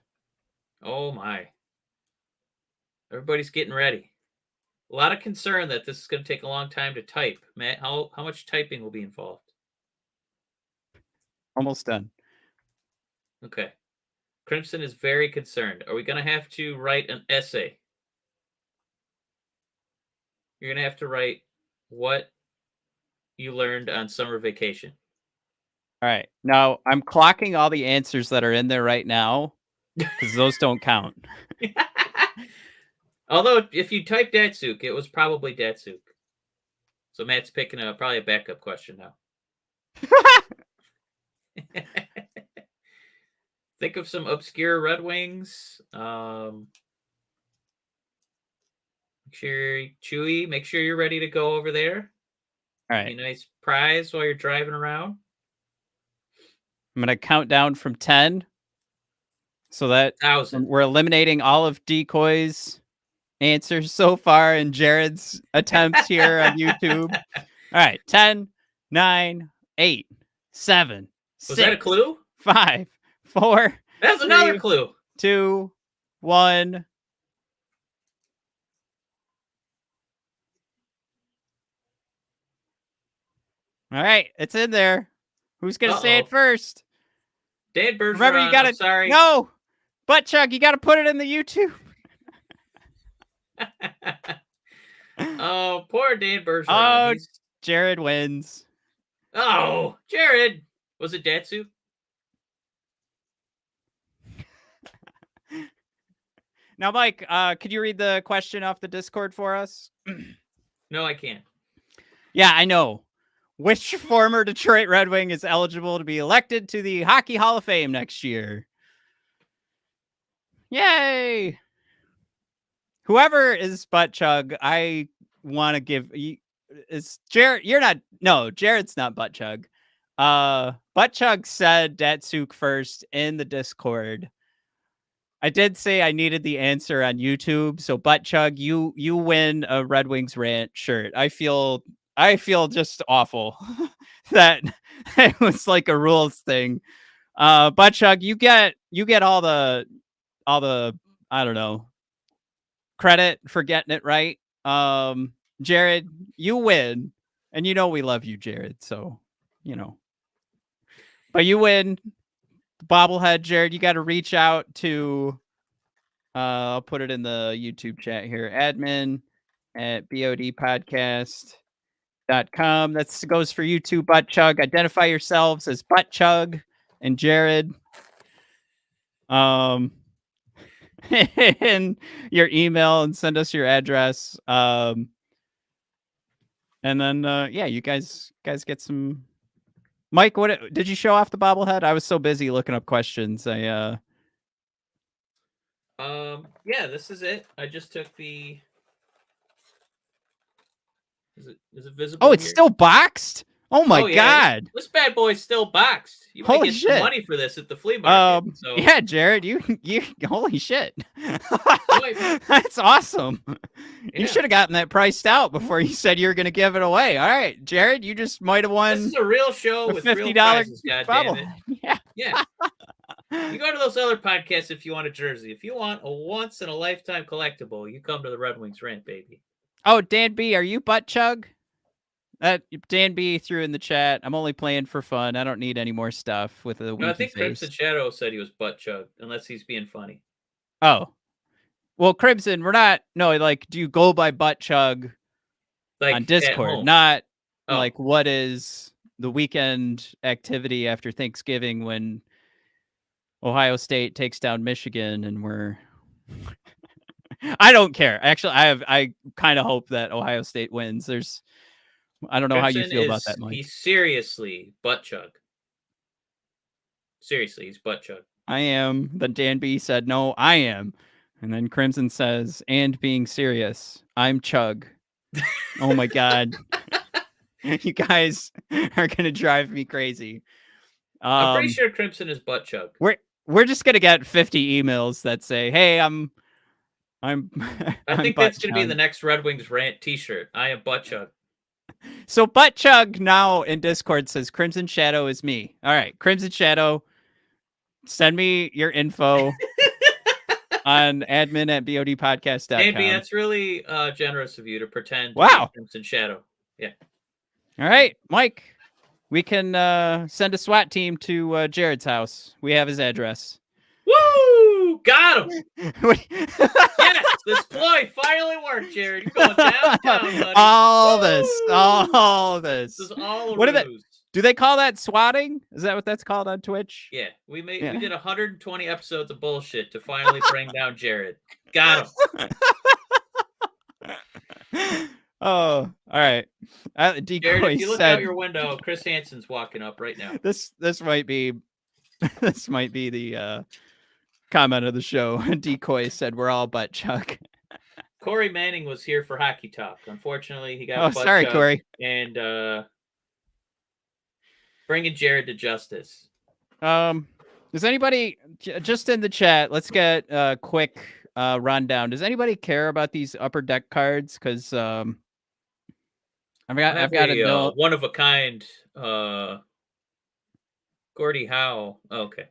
Oh my. Everybody's getting ready. A lot of concern that this is going to take a long time to type. Matt, how much typing will be involved? Almost done. Okay. Crimson is very concerned. Are we going to have to write an essay? You're going to have to write what you learned on summer vacation. All right. Now I'm clocking all the answers that are in there right now because those don't count. Although if you type Datsuk, it was probably Datsuk. So Matt's picking probably a backup question now. Think of some obscure Red Wings. Make sure Chewy, make sure you're ready to go over there. All A right. nice prize while you're driving around. I'm gonna count down from 10, so that 1,000. we're eliminating all of Decoy's answers so far in Jared's attempts here on YouTube. All right, 10, 9, 8, 7, Was that a 6, clue? 5, 4, That's 3, another clue. 2, 1. All right, it's in there. Who's gonna say it first? Dan Bergeron. Remember, you gotta. I'm sorry. No, butt chug. You gotta put it in the YouTube. Oh, poor Dan Bergeron. Oh, Jared wins. Oh, Jared. Was it Datsu? Now, Mike, could you read the question off the Discord for us? No, I can't. Yeah, I know. Which former Detroit Red Wing is eligible to be elected to the Hockey Hall of Fame next year? Yay! Whoever is butt chug, I want to give. Is Jared? You're not. No, Jared's not butt chug. Butt chug said Datsuk first in the Discord. I did say I needed the answer on YouTube, so butt chug, you win a Red Wings Rant shirt. I feel just awful that it was like a rules thing. Butt chug, you get all the I don't know, credit for getting it right. Jared, you win, and you know we love you, Jared. So but you win. Bobblehead, Jared, you got to reach out to. I'll put it in the YouTube chat here. Admin at bodpodcast.com. That goes for you too, Butt Chug. Identify yourselves as Butt Chug and Jared. And your email and send us your address. And then yeah, you guys get some. Mike, what did you show off the bobblehead? I was so busy looking up questions. Yeah, this is it. I just took the. Is it visible? Oh, it's still boxed? Oh my god! This bad boy's still boxed. You might get some money for this at the flea market. Yeah, Jared, you holy shit! That's awesome. Yeah. You should have gotten that priced out before you said you were going to give it away. All right, Jared, you just might have won. This is a real show with $50 prizes. Goddamn it! Yeah. You go to those other podcasts if you want a jersey. If you want a once in a lifetime collectible, you come to the Red Wings Rant, baby. Oh, Dan B, are you butt chug? Dan B threw in the chat. I'm only playing for fun. I don't need any more stuff with a. No, I think Crimson Shadow said he was butt chug, unless he's being funny. Oh, well, Crimson, we're not. No, like, do you go by butt chug on Discord? Not like what is the weekend activity after Thanksgiving when Ohio State takes down Michigan and we're. I don't care. Actually, I kind of hope that Ohio State wins. I don't know Crimson how you feel about that, Mike. He's seriously butt chug. Seriously, he's butt chug. I am. Then Dan B said, no, I am. And then Crimson says, and being serious, I'm chug. Oh my God. You guys are going to drive me crazy. I'm pretty sure Crimson is butt chug. We're just going to get 50 emails that say, hey, I think that's going to be the next Red Wings Rant t-shirt. I am butt chug. So butt chug now in Discord says Crimson Shadow is me. All right, Crimson Shadow, send me your info on admin at bodpodcast.com. Maybe that's really generous of you to pretend. Wow, Crimson Shadow. Yeah. All right, Mike, we can send a SWAT team to Jared's house. We have his address. Woo! Got him. Yes, this ploy finally worked, Jared. You're going downtown, buddy. All this. This is all a what ruse. Do they call that swatting? Is that what that's called on Twitch? Yeah, we did 120 episodes of bullshit to finally bring down Jared. Got him. Oh, all right. Decoy Jared, if you look said, out your window, Chris Hansen's walking up right now. This might be the comment of the show. Decoy said we're all butt chug. Corey Manning was here for hockey talk. Unfortunately, he got butt sorry, chug Corey. And bringing Jared to justice. Does anybody just in the chat? Let's get a quick rundown. Does anybody care about these upper deck cards? Because I've got a one of a kind. Gordie Howe. Oh, okay.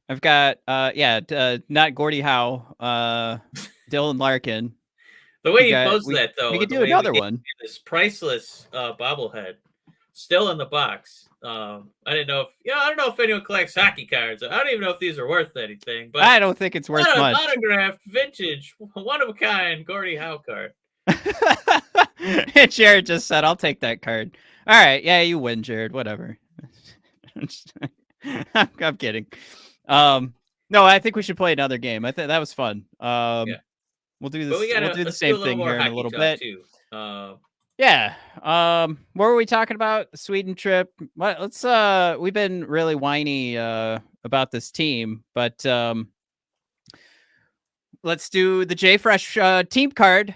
I've got not Gordie Howe, Dylan Larkin. The way you posed that though, we could do another one. This priceless bobblehead. still in the box. I didn't know if I don't know if anyone collects hockey cards. I don't even know if these are worth anything. But I don't think it's worth much. Autographed, vintage, one of a kind, Gordie Howe card. Jared just said, "I'll take that card." All right, yeah, you win, Jared. Whatever. I'm kidding. No, I think we should play another game. I think that was fun. We'll do this. We'll do the same thing here in a little bit. Too. Yeah. What were we talking about? The Sweden trip. Let's. We've been really whiny about this team, but let's do the JFresh team card.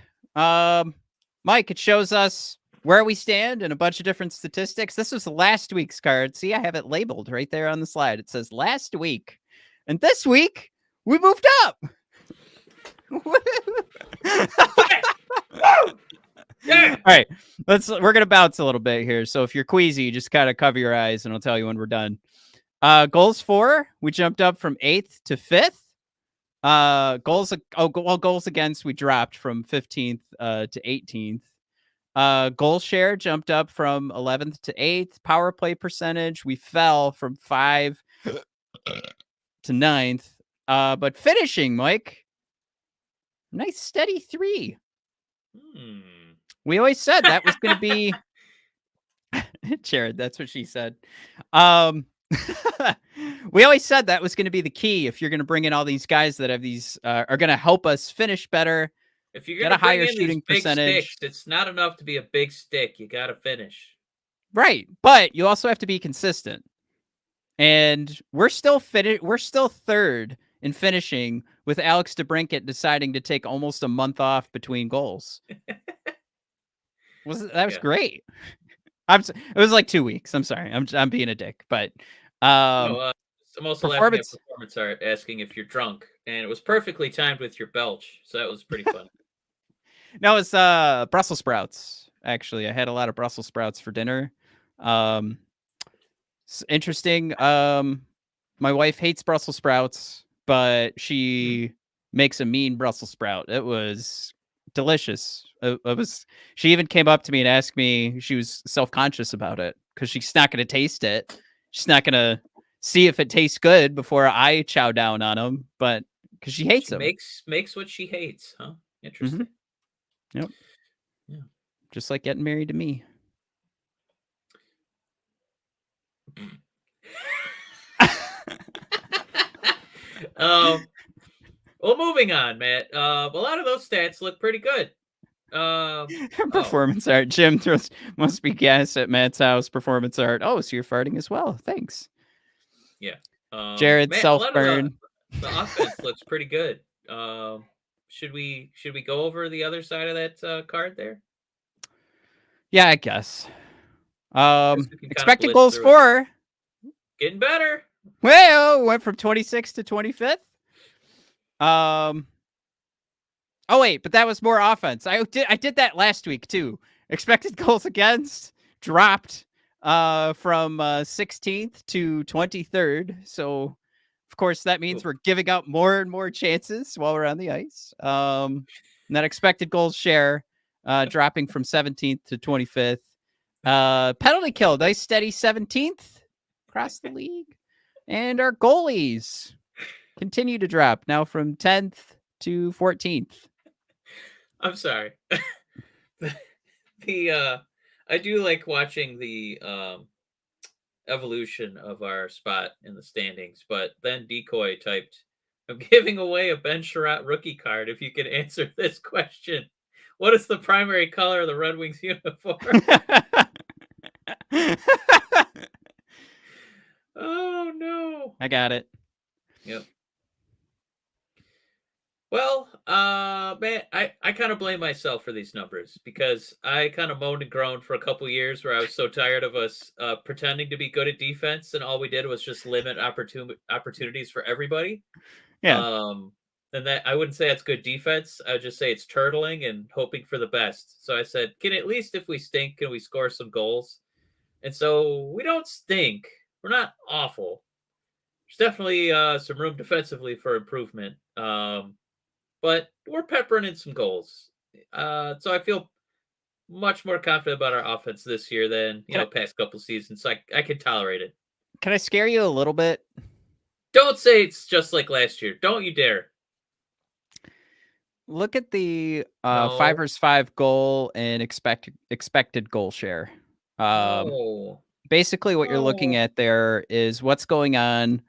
Mike, it shows us where we stand and a bunch of different statistics. This was last week's card. See, I have it labeled right there on the slide. It says last week, and this week we moved up. Yeah. All right, we're gonna bounce a little bit here. So if you're queasy, just kind of cover your eyes, and I'll tell you when we're done. Goals for, we jumped up from 8th to 5th. Goals against, we dropped from 15th to 18th. Goal share jumped up from 11th to 8th. Power play percentage, we fell from 5 to 9th. But finishing, Mike, nice steady 3. We always said that was going to be Jared. That's what she said. We always said that was going to be the key. If you're going to bring in all these guys that have these are going to help us finish better. If you're going to higher shooting percentage, sticks, it's not enough to be a big stick. You got to finish. Right, but you also have to be consistent. And we're still third in finishing, with Alex DeBrincat deciding to take almost a month off between goals. That was great. It was like 2 weeks. I'm sorry. I'm being a dick, but I'm also laughing at performance art asking if you're drunk, and it was perfectly timed with your belch, so that was pretty funny. No, it's Brussels sprouts. Actually, I had a lot of Brussels sprouts for dinner. It's interesting. My wife hates Brussels sprouts, but she makes a mean Brussels sprout. It was delicious. She even came up to me and asked me, she was self-conscious about it because she's not going to taste it. She's not going to see if it tastes good before I chow down on them, but because she hates them. Makes what she hates, huh? Interesting. Mm-hmm. Yep. Yeah. Just like getting married to me. Well, moving on, Matt. A lot of those stats look pretty good. Performance art. Jim throws must be gas at Matt's house. Performance art. Oh, so you're farting as well. Thanks. Yeah. Jared self-burn. The offense looks pretty good. Should we go over the other side of that card there? Yeah, I guess. Expected goals for getting better. Well, went from 26th to 25th. Oh wait, but that was more offense. I did that last week too. Expected goals against dropped from 16th to 23rd. So of course that means we're giving up more and more chances while we're on the ice. And that expected goals share dropping from 17th to 25th. Penalty kill, nice steady 17th across the league. And our goalies continue to drop now from 10th to 14th. I'm sorry. I do like watching the evolution of our spot in the standings, but then Decoy typed, "I'm giving away a Ben Sherratt rookie card if you can answer this question. What is the primary color of the Red Wings uniform?" Oh no. I got it. Yep. Well, man, I kind of blame myself for these numbers because I kind of moaned and groaned for a couple years where I was so tired of us pretending to be good at defense, and all we did was just limit opportunities for everybody. Yeah. And that I wouldn't say it's good defense. I would just say it's turtling and hoping for the best. So I said, can at least if we stink, can we score some goals? And so we don't stink. We're not awful. There's definitely some room defensively for improvement. But we're peppering in some goals. So I feel much more confident about our offense this year than past couple seasons. So I can tolerate it. Can I scare you a little bit? Don't say it's just like last year. Don't you dare. Look at the No. 5 versus 5 goal and expected goal share. No. Basically, what you're looking No. at there is what's going on.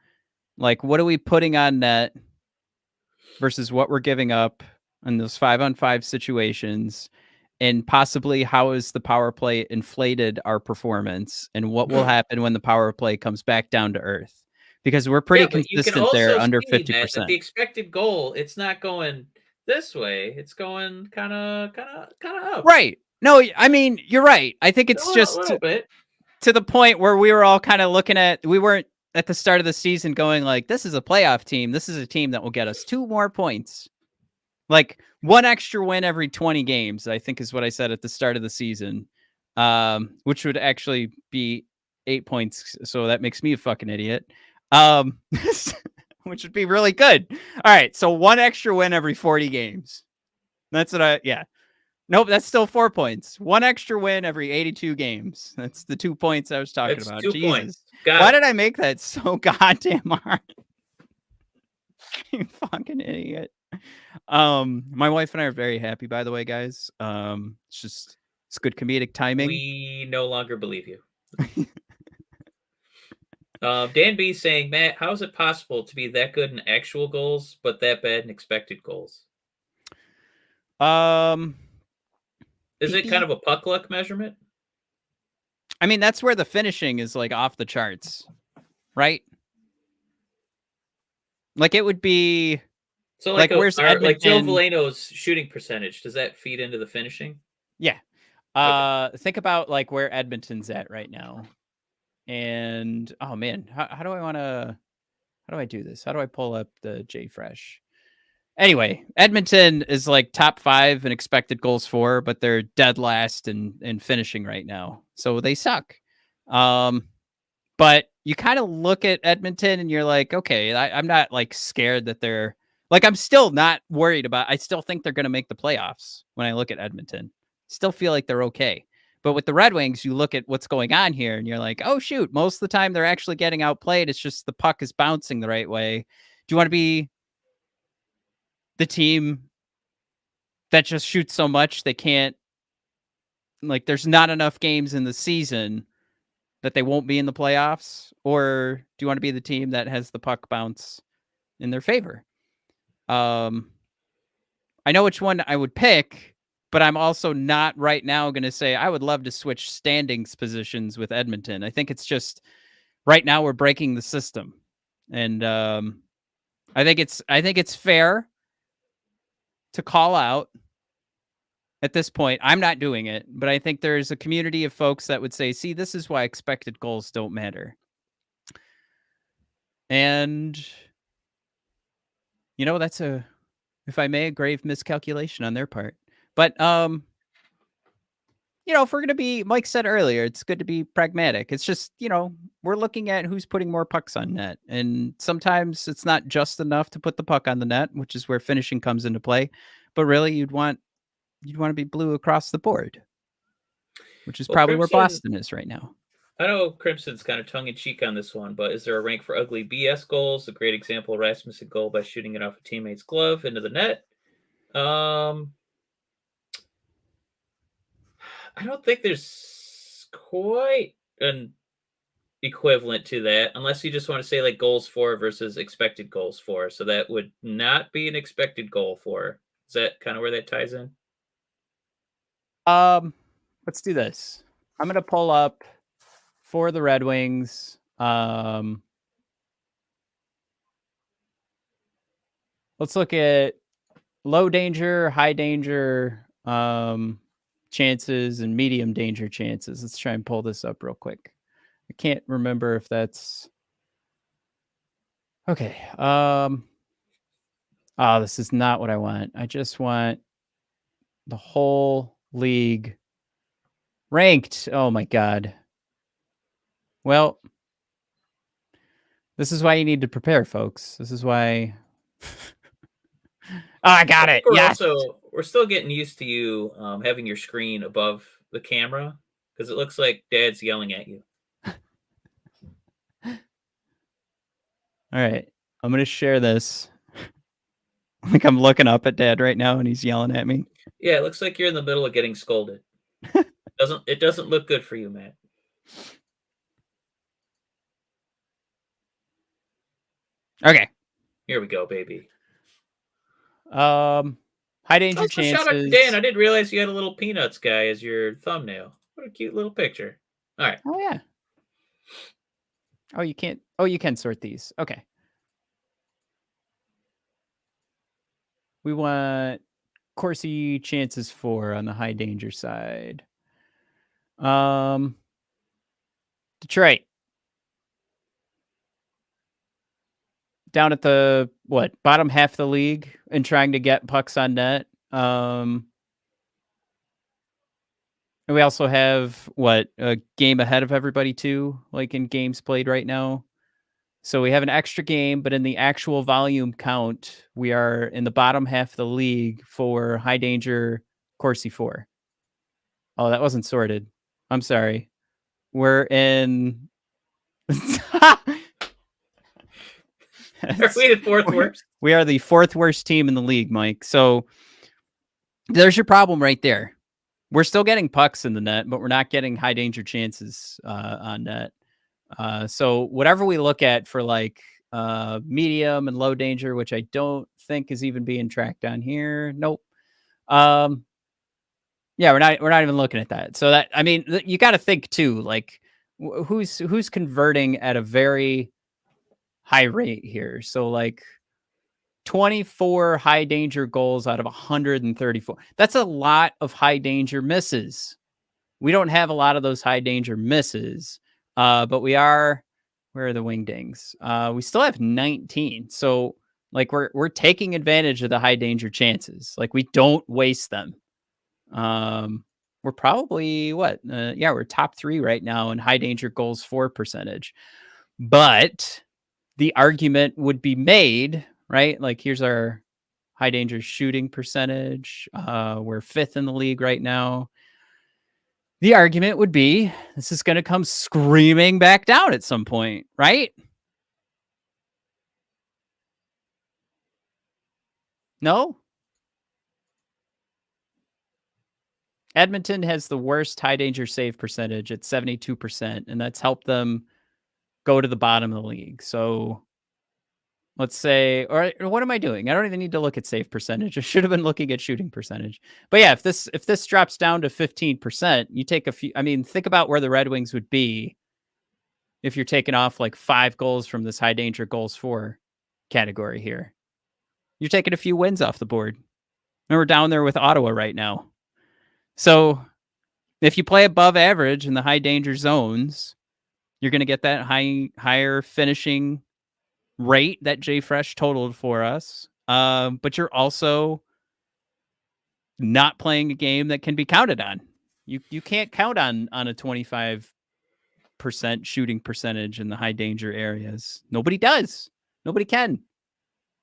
Like, what are we putting on net versus what we're giving up in those 5-on-5 situations, and possibly how is the power play inflated our performance, and what will happen when the power play comes back down to earth? Because we're pretty but you can consistent there, also under see, Matt, that 50%. the expected goal, it's not going this way. It's going kind of up. Right. No, I mean, you're right. I think it's A just little bit. to the point where we were all kind of looking at, we weren't at the start of the season going like, this is a playoff team. This is a team that will get us 2 more points. Like 1 extra win every 20 games, I think is what I said at the start of the season, which would actually be 8 points. So that makes me a fucking idiot, which would be really good. All right. So 1 extra win every 40 games. That's what Nope, that's still 4 points. 1 extra win every 82 games. That's the 2 points I was talking about. 2 Jesus. points. Why did I make that so goddamn hard? You fucking idiot. My wife and I are very happy, by the way, guys. It's good comedic timing. We no longer believe you. Dan B saying, Matt, how is it possible to be that good in actual goals, but that bad in expected goals? Is it kind of a puck luck measurement? I mean, that's where the finishing is like off the charts, right? Like it would be. So where's Edmonton? like Joe Veleno's shooting percentage? Does that feed into the finishing? Yeah. Think about like where Edmonton's at right now, and oh man, how do I do this? How do I pull up the JFresh? Anyway, Edmonton is like top 5 in expected goals for, but they're dead last in finishing right now. So they suck. But you kind of look at Edmonton and you're like, okay, I'm not like scared that they're like, I'm still not worried about, I still think they're going to make the playoffs when I look at Edmonton. Still feel like they're okay. But with the Red Wings, you look at what's going on here and you're like, oh shoot, most of the time they're actually getting outplayed. It's just the puck is bouncing the right way. Do you want to be the team that just shoots so much they can't, like, there's not enough games in the season that they won't be in the playoffs? Or do you want to be the team that has the puck bounce in their favor? I know which one I would pick, but I'm also not right now going to say I would love to switch standings positions with Edmonton. I think it's just right now we're breaking the system, and I think it's fair to call out at this point. I'm not doing it, but I think there's a community of folks that would say, see, this is why expected goals don't matter. And, that's if I may, a grave miscalculation on their part. But, if we're going to be, Mike said earlier, it's good to be pragmatic. It's just, we're looking at who's putting more pucks on net. And sometimes it's not just enough to put the puck on the net, which is where finishing comes into play. But really, you'd want to be blue across the board, which is probably where Boston is right now. I know Crimson's kind of tongue-in-cheek on this one, but is there a rank for ugly BS goals? A great example, Rasmussen goal by shooting it off a teammate's glove into the net. I don't think there's quite an equivalent to that, unless you just want to say like goals for versus expected goals for. So that would not be an expected goal for. Is that kind of where that ties in? Let's do this. I'm going to pull up for the Red Wings. Let's look at low danger, high danger chances, and medium danger chances. Let's try and pull this up real quick. I can't remember if that's okay. Oh, this is not what I want. I just want the whole league ranked. Oh my God. Well, this is why you need to prepare, folks. This is why. Oh, I got it. Yeah. We're still getting used to you having your screen above the camera because it looks like Dad's yelling at you. All right. I'm going to share this. Like I'm looking up at Dad right now and he's yelling at me. Yeah, it looks like you're in the middle of getting scolded. It doesn't look good for you, Matt. Okay. Here we go, baby. High danger Also, chances. shout out to Dan. I didn't realize you had a little peanuts guy as your thumbnail. What a cute little picture. All right. Oh yeah. Oh, you can't. Oh, you can sort these. Okay. We want Corsi chances 4 on the high danger side. Detroit. Down at the bottom half of the league and trying to get pucks on net. And we also have a game ahead of everybody too, like in games played right now. So we have an extra game, but in the actual volume count, we are in the bottom half of the league for high danger Corsi 4. Oh, that wasn't sorted. I'm sorry. We're in. Are we the fourth worst? We are the 4th worst team in the league, Mike. So there's your problem right there. We're still getting pucks in the net, but we're not getting high danger chances on net. So whatever we look at for like medium and low danger, which I don't think is even being tracked on here. Nope. Yeah, we're not even looking at that. So that, I mean, you got to think too, like who's converting at a very high rate here. So like 24 high danger goals out of 134. That's a lot of high danger misses. We don't have a lot of those high danger misses. But where are the wingdings? We still have 19. So like we're taking advantage of the high danger chances. Like we don't waste them. We're probably we're top 3 right now in high danger goals for percentage. But the argument would be made, right? Like here's our high danger shooting percentage. We're 5th in the league right now. The argument would be this is going to come screaming back down at some point, right? No? Edmonton has the worst high danger save percentage at 72%, and that's helped them go to the bottom of the league. So let's say, or what am I doing? I don't even need to look at save percentage. I should have been looking at shooting percentage. But yeah, if this drops down to 15%, you take a few. I mean, think about where the Red Wings would be if you're taking off like 5 goals from this high danger goals for category here. You're taking a few wins off the board. And we're down there with Ottawa right now. So if you play above average in the high danger zones, you're going to get that higher finishing rate that Jay Fresh totaled for us. But you're also not playing a game that can be counted on. You can't count on a 25% shooting percentage in the high danger areas. Nobody does. Nobody can.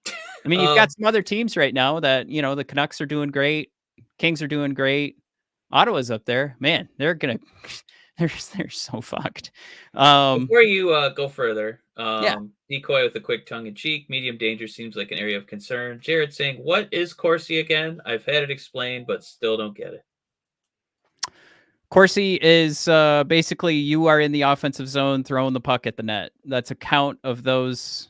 I mean, you've got some other teams right now that, the Canucks are doing great. Kings are doing great. Ottawa's up there. Man, they're so fucked. Before you go further, Yeah. Decoy with a quick tongue-in-cheek, medium danger seems like an area of concern. Jared saying, what is Corsi again? I've had it explained, but still don't get it. Corsi is basically you are in the offensive zone throwing the puck at the net. That's a count of those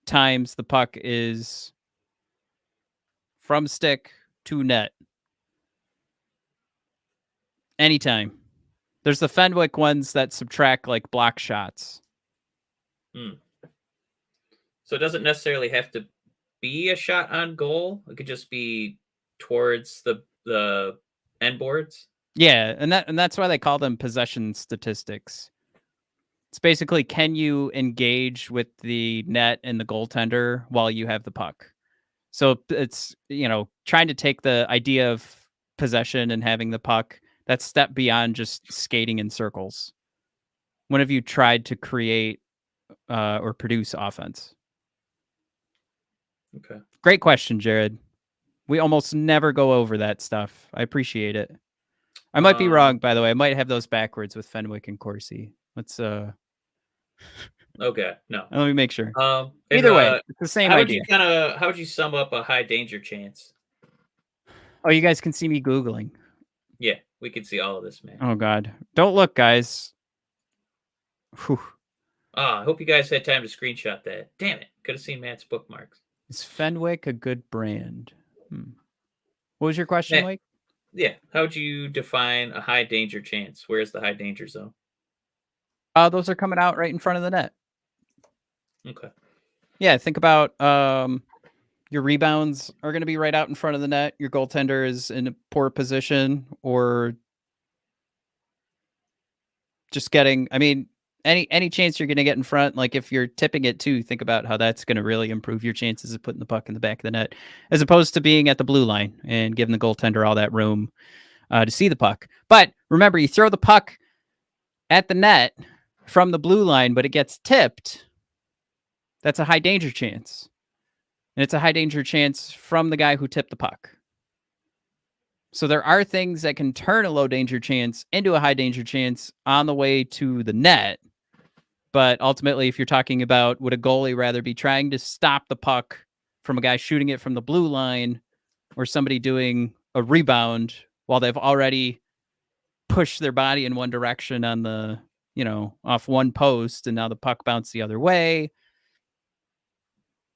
times the puck is from stick to net. Anytime. There's the Fenwick ones that subtract like block shots. So it doesn't necessarily have to be a shot on goal. It could just be towards the end boards. Yeah, and that's why they call them possession statistics. It's basically, can you engage with the net and the goaltender while you have the puck? So it's, trying to take the idea of possession and having the puck, that's step beyond just skating in circles. When have you tried to create or produce offense? Okay. Great question, Jared. We almost never go over that stuff. I appreciate it. I might be wrong, by the way. I might have those backwards with Fenwick and Corsi. Let's Okay, no. let me make sure. And, Either way, it's the same idea. How would you sum up a high danger chance? Oh, you guys can see me Googling. Yeah, we can see all of this, man. Oh God. Don't look, guys. Whew. I hope you guys had time to screenshot that. Damn it. Could have seen Matt's bookmarks. Is Fenwick a good brand? What was your question, Matt, Mike? Yeah. How would you define a high danger chance? Where's the high danger zone? Those are coming out right in front of the net. Okay. Yeah, think about your rebounds are going to be right out in front of the net. Your goaltender is in a poor position, or just getting, I mean, any chance you're going to get in front, like if you're tipping it too, think about how that's going to really improve your chances of putting the puck in the back of the net, as opposed to being at the blue line and giving the goaltender all that room to see the puck. But remember, you throw the puck at the net from the blue line, but it gets tipped. That's a high danger chance. And it's a high danger chance from the guy who tipped the puck. So there are things that can turn a low danger chance into a high danger chance on the way to the net. But ultimately, if you're talking about would a goalie rather be trying to stop the puck from a guy shooting it from the blue line, or somebody doing a rebound while they've already pushed their body in one direction on the, off one post, and now the puck bounced the other way,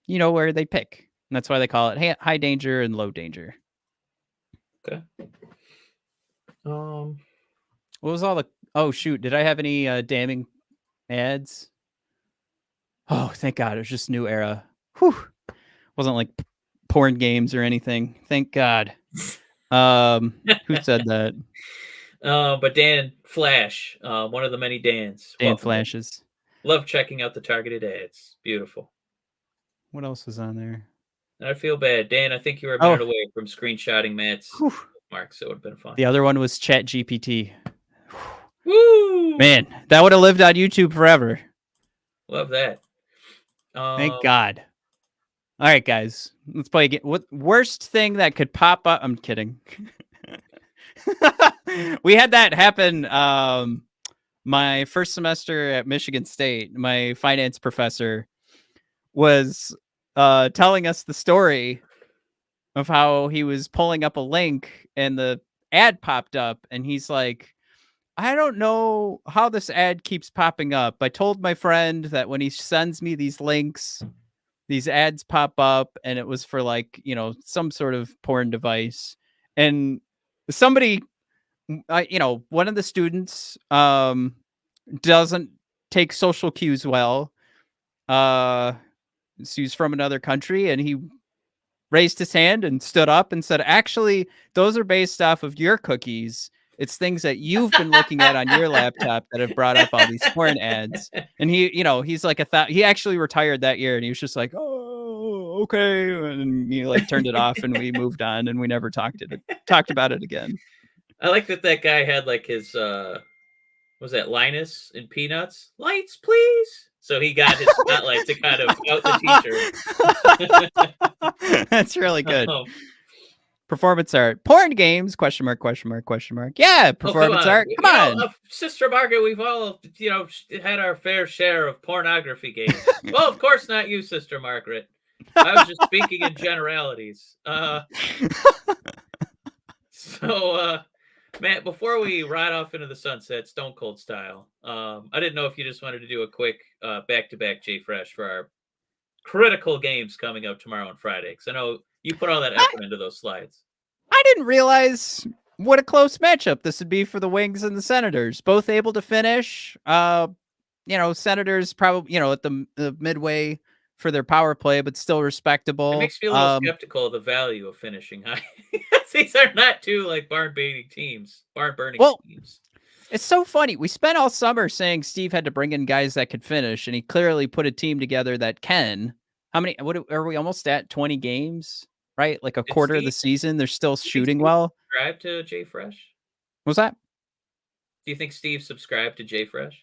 where they pick. And that's why they call it high danger and low danger. Okay. What was all the... Oh, shoot. Did I have any damning ads? Oh, thank God. It was just New Era. Whew. Wasn't like porn games or anything. Thank God. Who said that? But Dan Flash, one of the many Dans. Dan Flashes. Love checking out the targeted ads. Beautiful. What else was on there? I feel bad. Dan, I think you were a minute away from screenshotting Matt's marks. So it would have been fun. The other one was ChatGPT. Woo! Man, that would have lived on YouTube forever. Love that. Thank God. All right, guys. Let's play again. What worst thing that could pop up? I'm kidding. We had that happen my first semester at Michigan State. My finance professor was telling us the story of how he was pulling up a link and the ad popped up, and he's like, I don't know how this ad keeps popping up. I told my friend that when he sends me these links, these ads pop up, and it was for like, some sort of porn device. And somebody, one of the students doesn't take social cues well. So he's from another country, and he raised his hand and stood up and said, actually, those are based off of your cookies. It's things that you've been looking at on your laptop that have brought up all these porn ads. And he, he's like he actually retired that year, and he was just like, oh, okay. And he like turned it off, and we moved on, and we never talked about it again. I like that guy had like his, was that Linus in Peanuts? Lights, please. So he got his spotlight to kind of out the teacher. That's really good. Performance art. Porn games? Question mark, question mark, question mark. Yeah, performance art. Come on. Sister Margaret, we've all, had our fair share of pornography games. Well, of course not you, Sister Margaret. I was just speaking in generalities. So, Matt, before we ride off into the sunset, Stone Cold style, I didn't know if you just wanted to do a quick back-to-back J-Fresh for our critical games coming up tomorrow and Friday, because I know you put all that effort into those slides. I didn't realize what a close matchup this would be for the Wings and the Senators. Both able to finish. Senators probably, at the midway for their power play, but still respectable. It makes me a little skeptical of the value of finishing high. These are not two like barn-burning teams. Teams. It's so funny. We spent all summer saying Steve had to bring in guys that could finish, and he clearly put a team together that can. How many? What are we almost at? 20 games, right? Like a quarter of the season. They're still shooting well. Subscribe to J-Fresh? What's that? Do you think Steve subscribed to J-Fresh?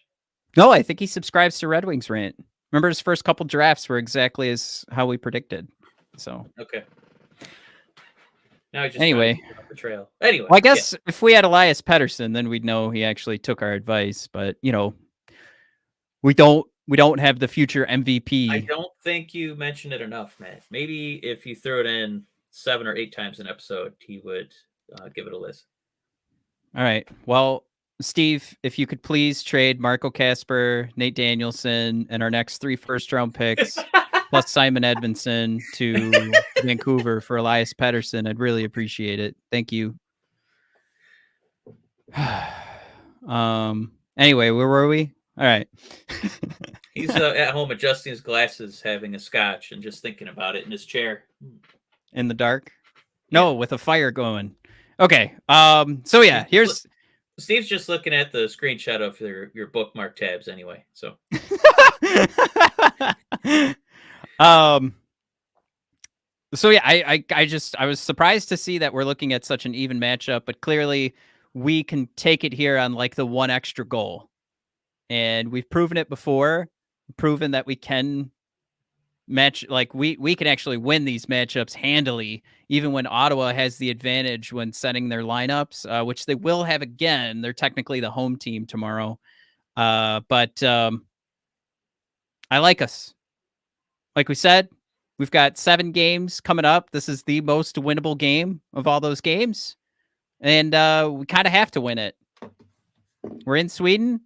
No, I think he subscribes to Red Wings Rant. Remember, his first couple drafts were exactly as how we predicted. So okay. Now he's just Anyway. trying to keep up the trail. Anyway, Well, I guess if we had Elias Pettersson, then we'd know he actually took our advice. But we don't have the future MVP. I don't think you mentioned it enough, man. Maybe if you threw it in 7 or 8 times an episode, he would give it a listen. All right. Well, Steve, if you could please trade Marco Casper, Nate Danielson, and our next 3 first-round picks, plus Simon Edmondson to Vancouver for Elias Pettersson, I'd really appreciate it. Thank you. Anyway, where were we? All right. He's at home adjusting his glasses, having a scotch, and just thinking about it in his chair. In the dark? No, with a fire going. Okay. So yeah, here's Steve's just looking at the screenshot of your bookmark tabs anyway. So So yeah, I was surprised to see that we're looking at such an even matchup, but clearly we can take it here on like the one extra goal. And we've proven it before, proven that we can match, like we can actually win these matchups handily, even when Ottawa has the advantage when setting their lineups, which they will have again. They're technically the home team tomorrow. But I like us. Like we said, we've got 7 games coming up. This is the most winnable game of all those games. And we kind of have to win it. We're in Sweden.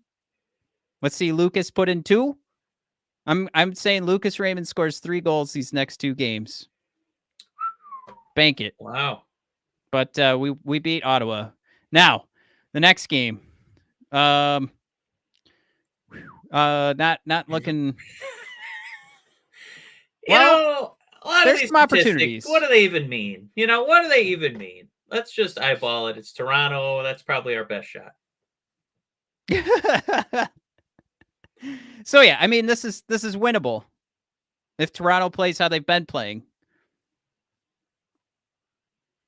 Let's see Lucas put in 2. I'm saying Lucas Raymond scores 3 goals these next 2 games. Bank it. Wow. But we beat Ottawa. Now, the next game. Not looking. A lot there's of these some opportunities. What do they even mean? What do they even mean? Let's just eyeball it. It's Toronto. That's probably our best shot. So yeah, I mean this is winnable if Toronto plays how they've been playing.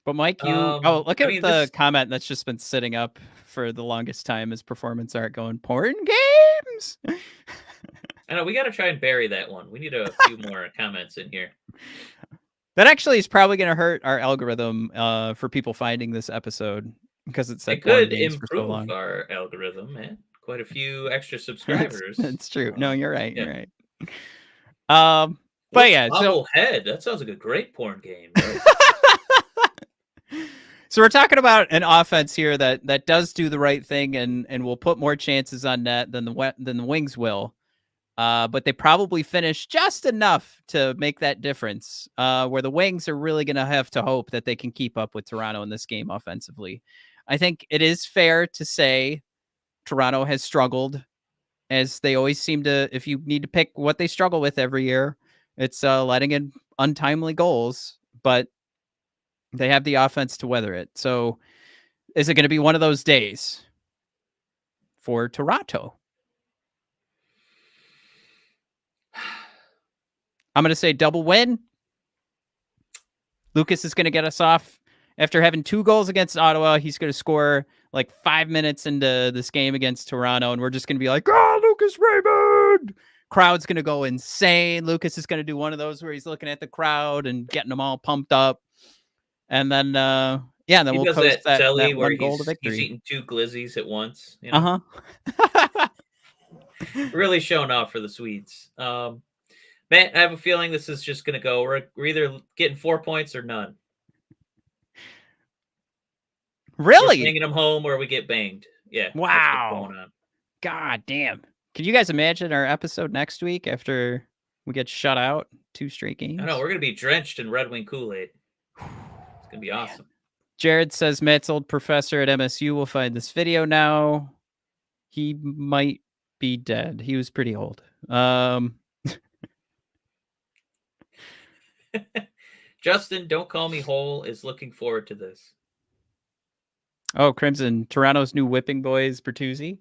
But Mike, look at the comment that's just been sitting up for the longest time as performance art going porn games. I know we got to try and bury that one. We need a few more comments in here. That actually is probably going to hurt our algorithm for people finding this episode because it said porn games for so long. Our algorithm, man. Quite a few extra subscribers. That's true. No, you're right. Yeah. You're right. But yeah, Head. That sounds like a great porn game. Right? So we're talking about an offense here that does do the right thing and will put more chances on net than the Wings will. But they probably finish just enough to make that difference. Where the Wings are really going to have to hope that they can keep up with Toronto in this game offensively. I think it is fair to say Toronto has struggled, as they always seem to. If you need to pick what they struggle with every year, it's letting in untimely goals, but they have the offense to weather it. So is it going to be one of those days for Toronto? I'm going to say double win. Lucas is going to get us off. After having 2 goals against Ottawa, he's going to score like 5 minutes into this game against Toronto, and we're just going to be like, "Oh, Lucas Raymond!" Crowd's going to go insane. Lucas is going to do one of those where he's looking at the crowd and getting them all pumped up, and then then we'll post that one goal to victory. He's eating 2 glizzies at once. Really showing off for the Swedes. Matt, I have a feeling this is just going to go. We're either getting 4 points or none. Really? We're banging them home or we get banged. Yeah. Wow. That's what's going on. God damn. Can you guys imagine our episode next week after we get shut out 2 straight games? I know. We're going to be drenched in Red Wing Kool-Aid. It's going to be awesome. Jared says Matt's old professor at MSU will find this video now. He might be dead. He was pretty old. Justin, don't call me whole, is looking forward to this. Oh, Crimson, Toronto's new whipping boy is Bertuzzi.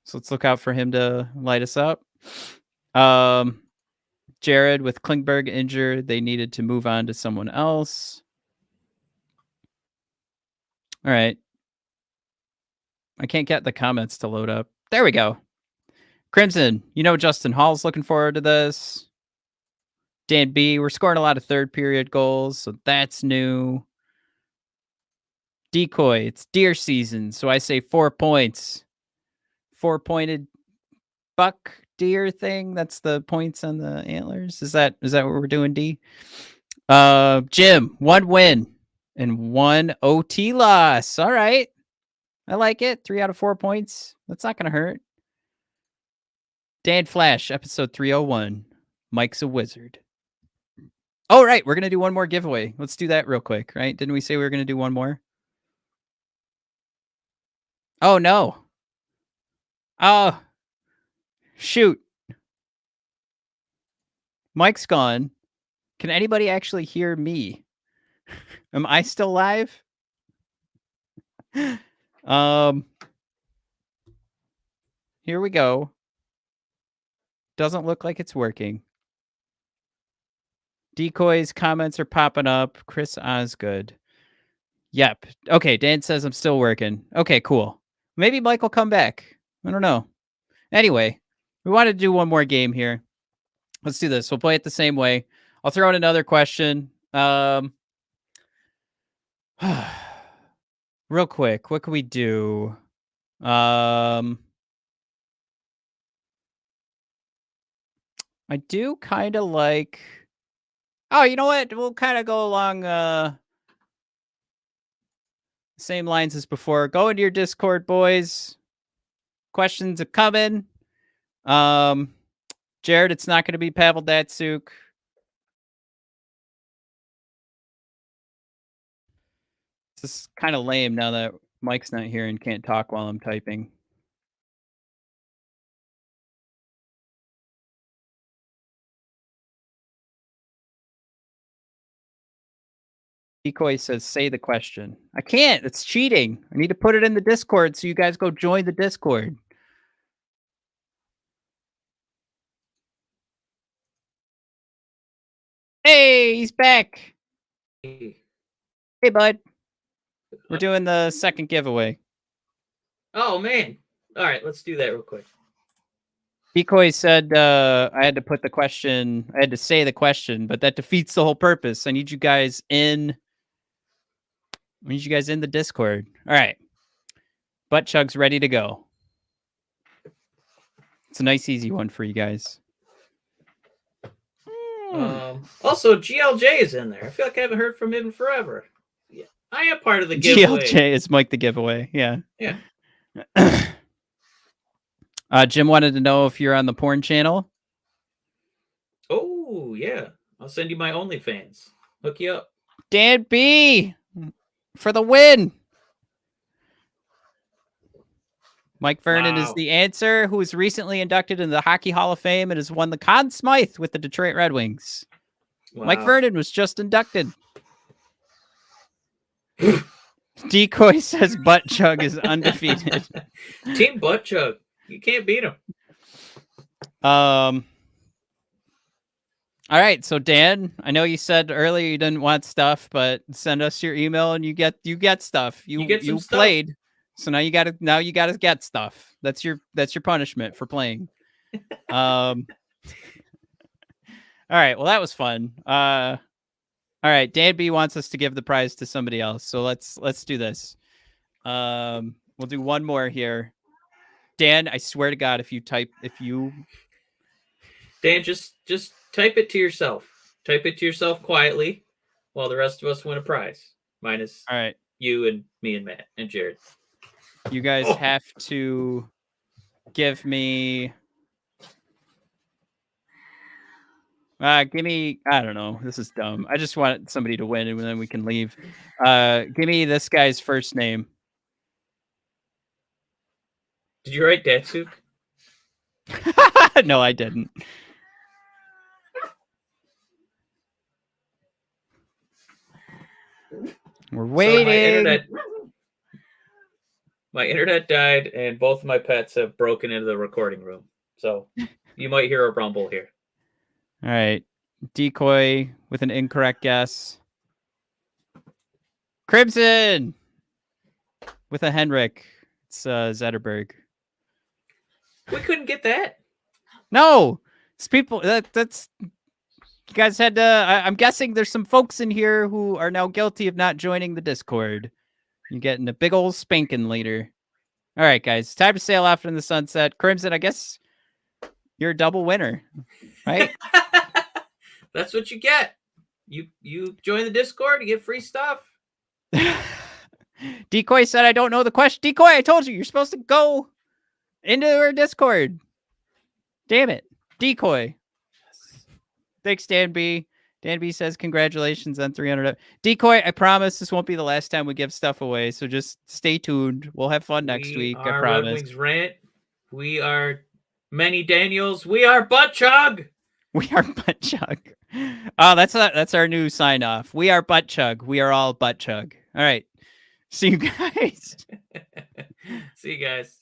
So let's look out for him to light us up. Jared, with Klingberg injured, they needed to move on to someone else. All right. I can't get the comments to load up. There we go. Crimson, Justin Hall's looking forward to this. Dan B, we're scoring a lot of third period goals, so that's new. Decoy, it's deer season, so I say 4 points. 4-pointed buck deer thing. That's the points on the antlers. Is that what we're doing, D? Jim, 1 win and 1 OT loss. All right. I like it. 3 out of 4 points. That's not going to hurt. Dan Flash, episode 301. Mike's a wizard. Oh, right. We're going to do one more giveaway. Let's do that real quick, right? Didn't we say we were going to do one more? Oh, no. Oh, shoot. Mike's gone. Can anybody actually hear me? Am I still live? Here we go. Doesn't look like it's working. Decoy's comments are popping up. Chris Osgood. Yep. Okay, Dan says I'm still working. Okay, cool. Maybe Mike will come back. I don't know. Anyway, we wanted to do one more game here. Let's do this. We'll play it the same way. I'll throw in another question. Real quick, what can we do? I do kind of like... Oh, you know what? We'll kind of go along same lines as before. Go into your Discord, boys. Questions are coming. Jared, it's not going to be Pavel Datsuk. This is kind of lame now that Mike's not here and can't talk while I'm typing. Decoy says, say the question. I can't. It's cheating. I need to put it in the Discord so you guys go join the Discord. Hey, he's back. Hey, bud. We're doing the second giveaway. Oh, man. All right, let's do that real quick. Decoy said I had to put the question, I had to say the question, but that defeats the whole purpose. I need you guys in the Discord. All right. Butt Chug's ready to go. It's a nice, easy one for you guys. Also, GLJ is in there. I feel like I haven't heard from him forever. Yeah, I am part of the giveaway. GLJ is Mike the giveaway. Yeah. Yeah. Jim wanted to know if you're on the porn channel. Oh, yeah. I'll send you my OnlyFans. Hook you up. Dan B for the win. Mike Vernon is the answer, who was recently inducted into the Hockey Hall of Fame and has won the Conn Smythe with the Detroit Red Wings. Wow. Mike Vernon was just inducted. Decoy says Butt Chug is undefeated. Team Butt Chug. You can't beat him. All right, so Dan, I know you said earlier you didn't want stuff, but send us your email and you get stuff. You played. Stuff. So now you gotta get stuff. That's your punishment for playing. All right, well that was fun. All right, Dan B wants us to give the prize to somebody else, so let's do this. We'll do one more here. Dan, I swear to God, Dan, just type it to yourself. Type it to yourself quietly, while the rest of us win a prize. Minus all right, you and me and Matt and Jared. You guys have to give me. Give me. I don't know. This is dumb. I just want somebody to win, and then we can leave. Give me this guy's first name. Did you write Datsuk? No, I didn't. We're waiting. So my internet died, and both of my pets have broken into the recording room. So you might hear a rumble here. All right. Decoy with an incorrect guess. Crimson with a Henrik. It's Zetterberg. We couldn't get that. No. It's people. That's... You guys had to... I'm guessing there's some folks in here who are now guilty of not joining the Discord. You're getting a big old spanking later. All right, guys. Time to sail off in the sunset. Crimson, I guess you're a double winner, right? That's what you get. You join the Discord, you get free stuff. Decoy said, I don't know the question. Decoy, I told you, you're supposed to go into our Discord. Damn it. Decoy. Thanks, Dan B. Dan B says, congratulations on 300. Decoy, I promise this won't be the last time we give stuff away, so just stay tuned. We'll have fun next week, I promise. Red Wings Rant. We are Many Daniels. We are Butt Chug. We are Butt Chug. Oh, that's our new sign off. We are Butt Chug. We are all Butt Chug. All right. See you guys. See you guys.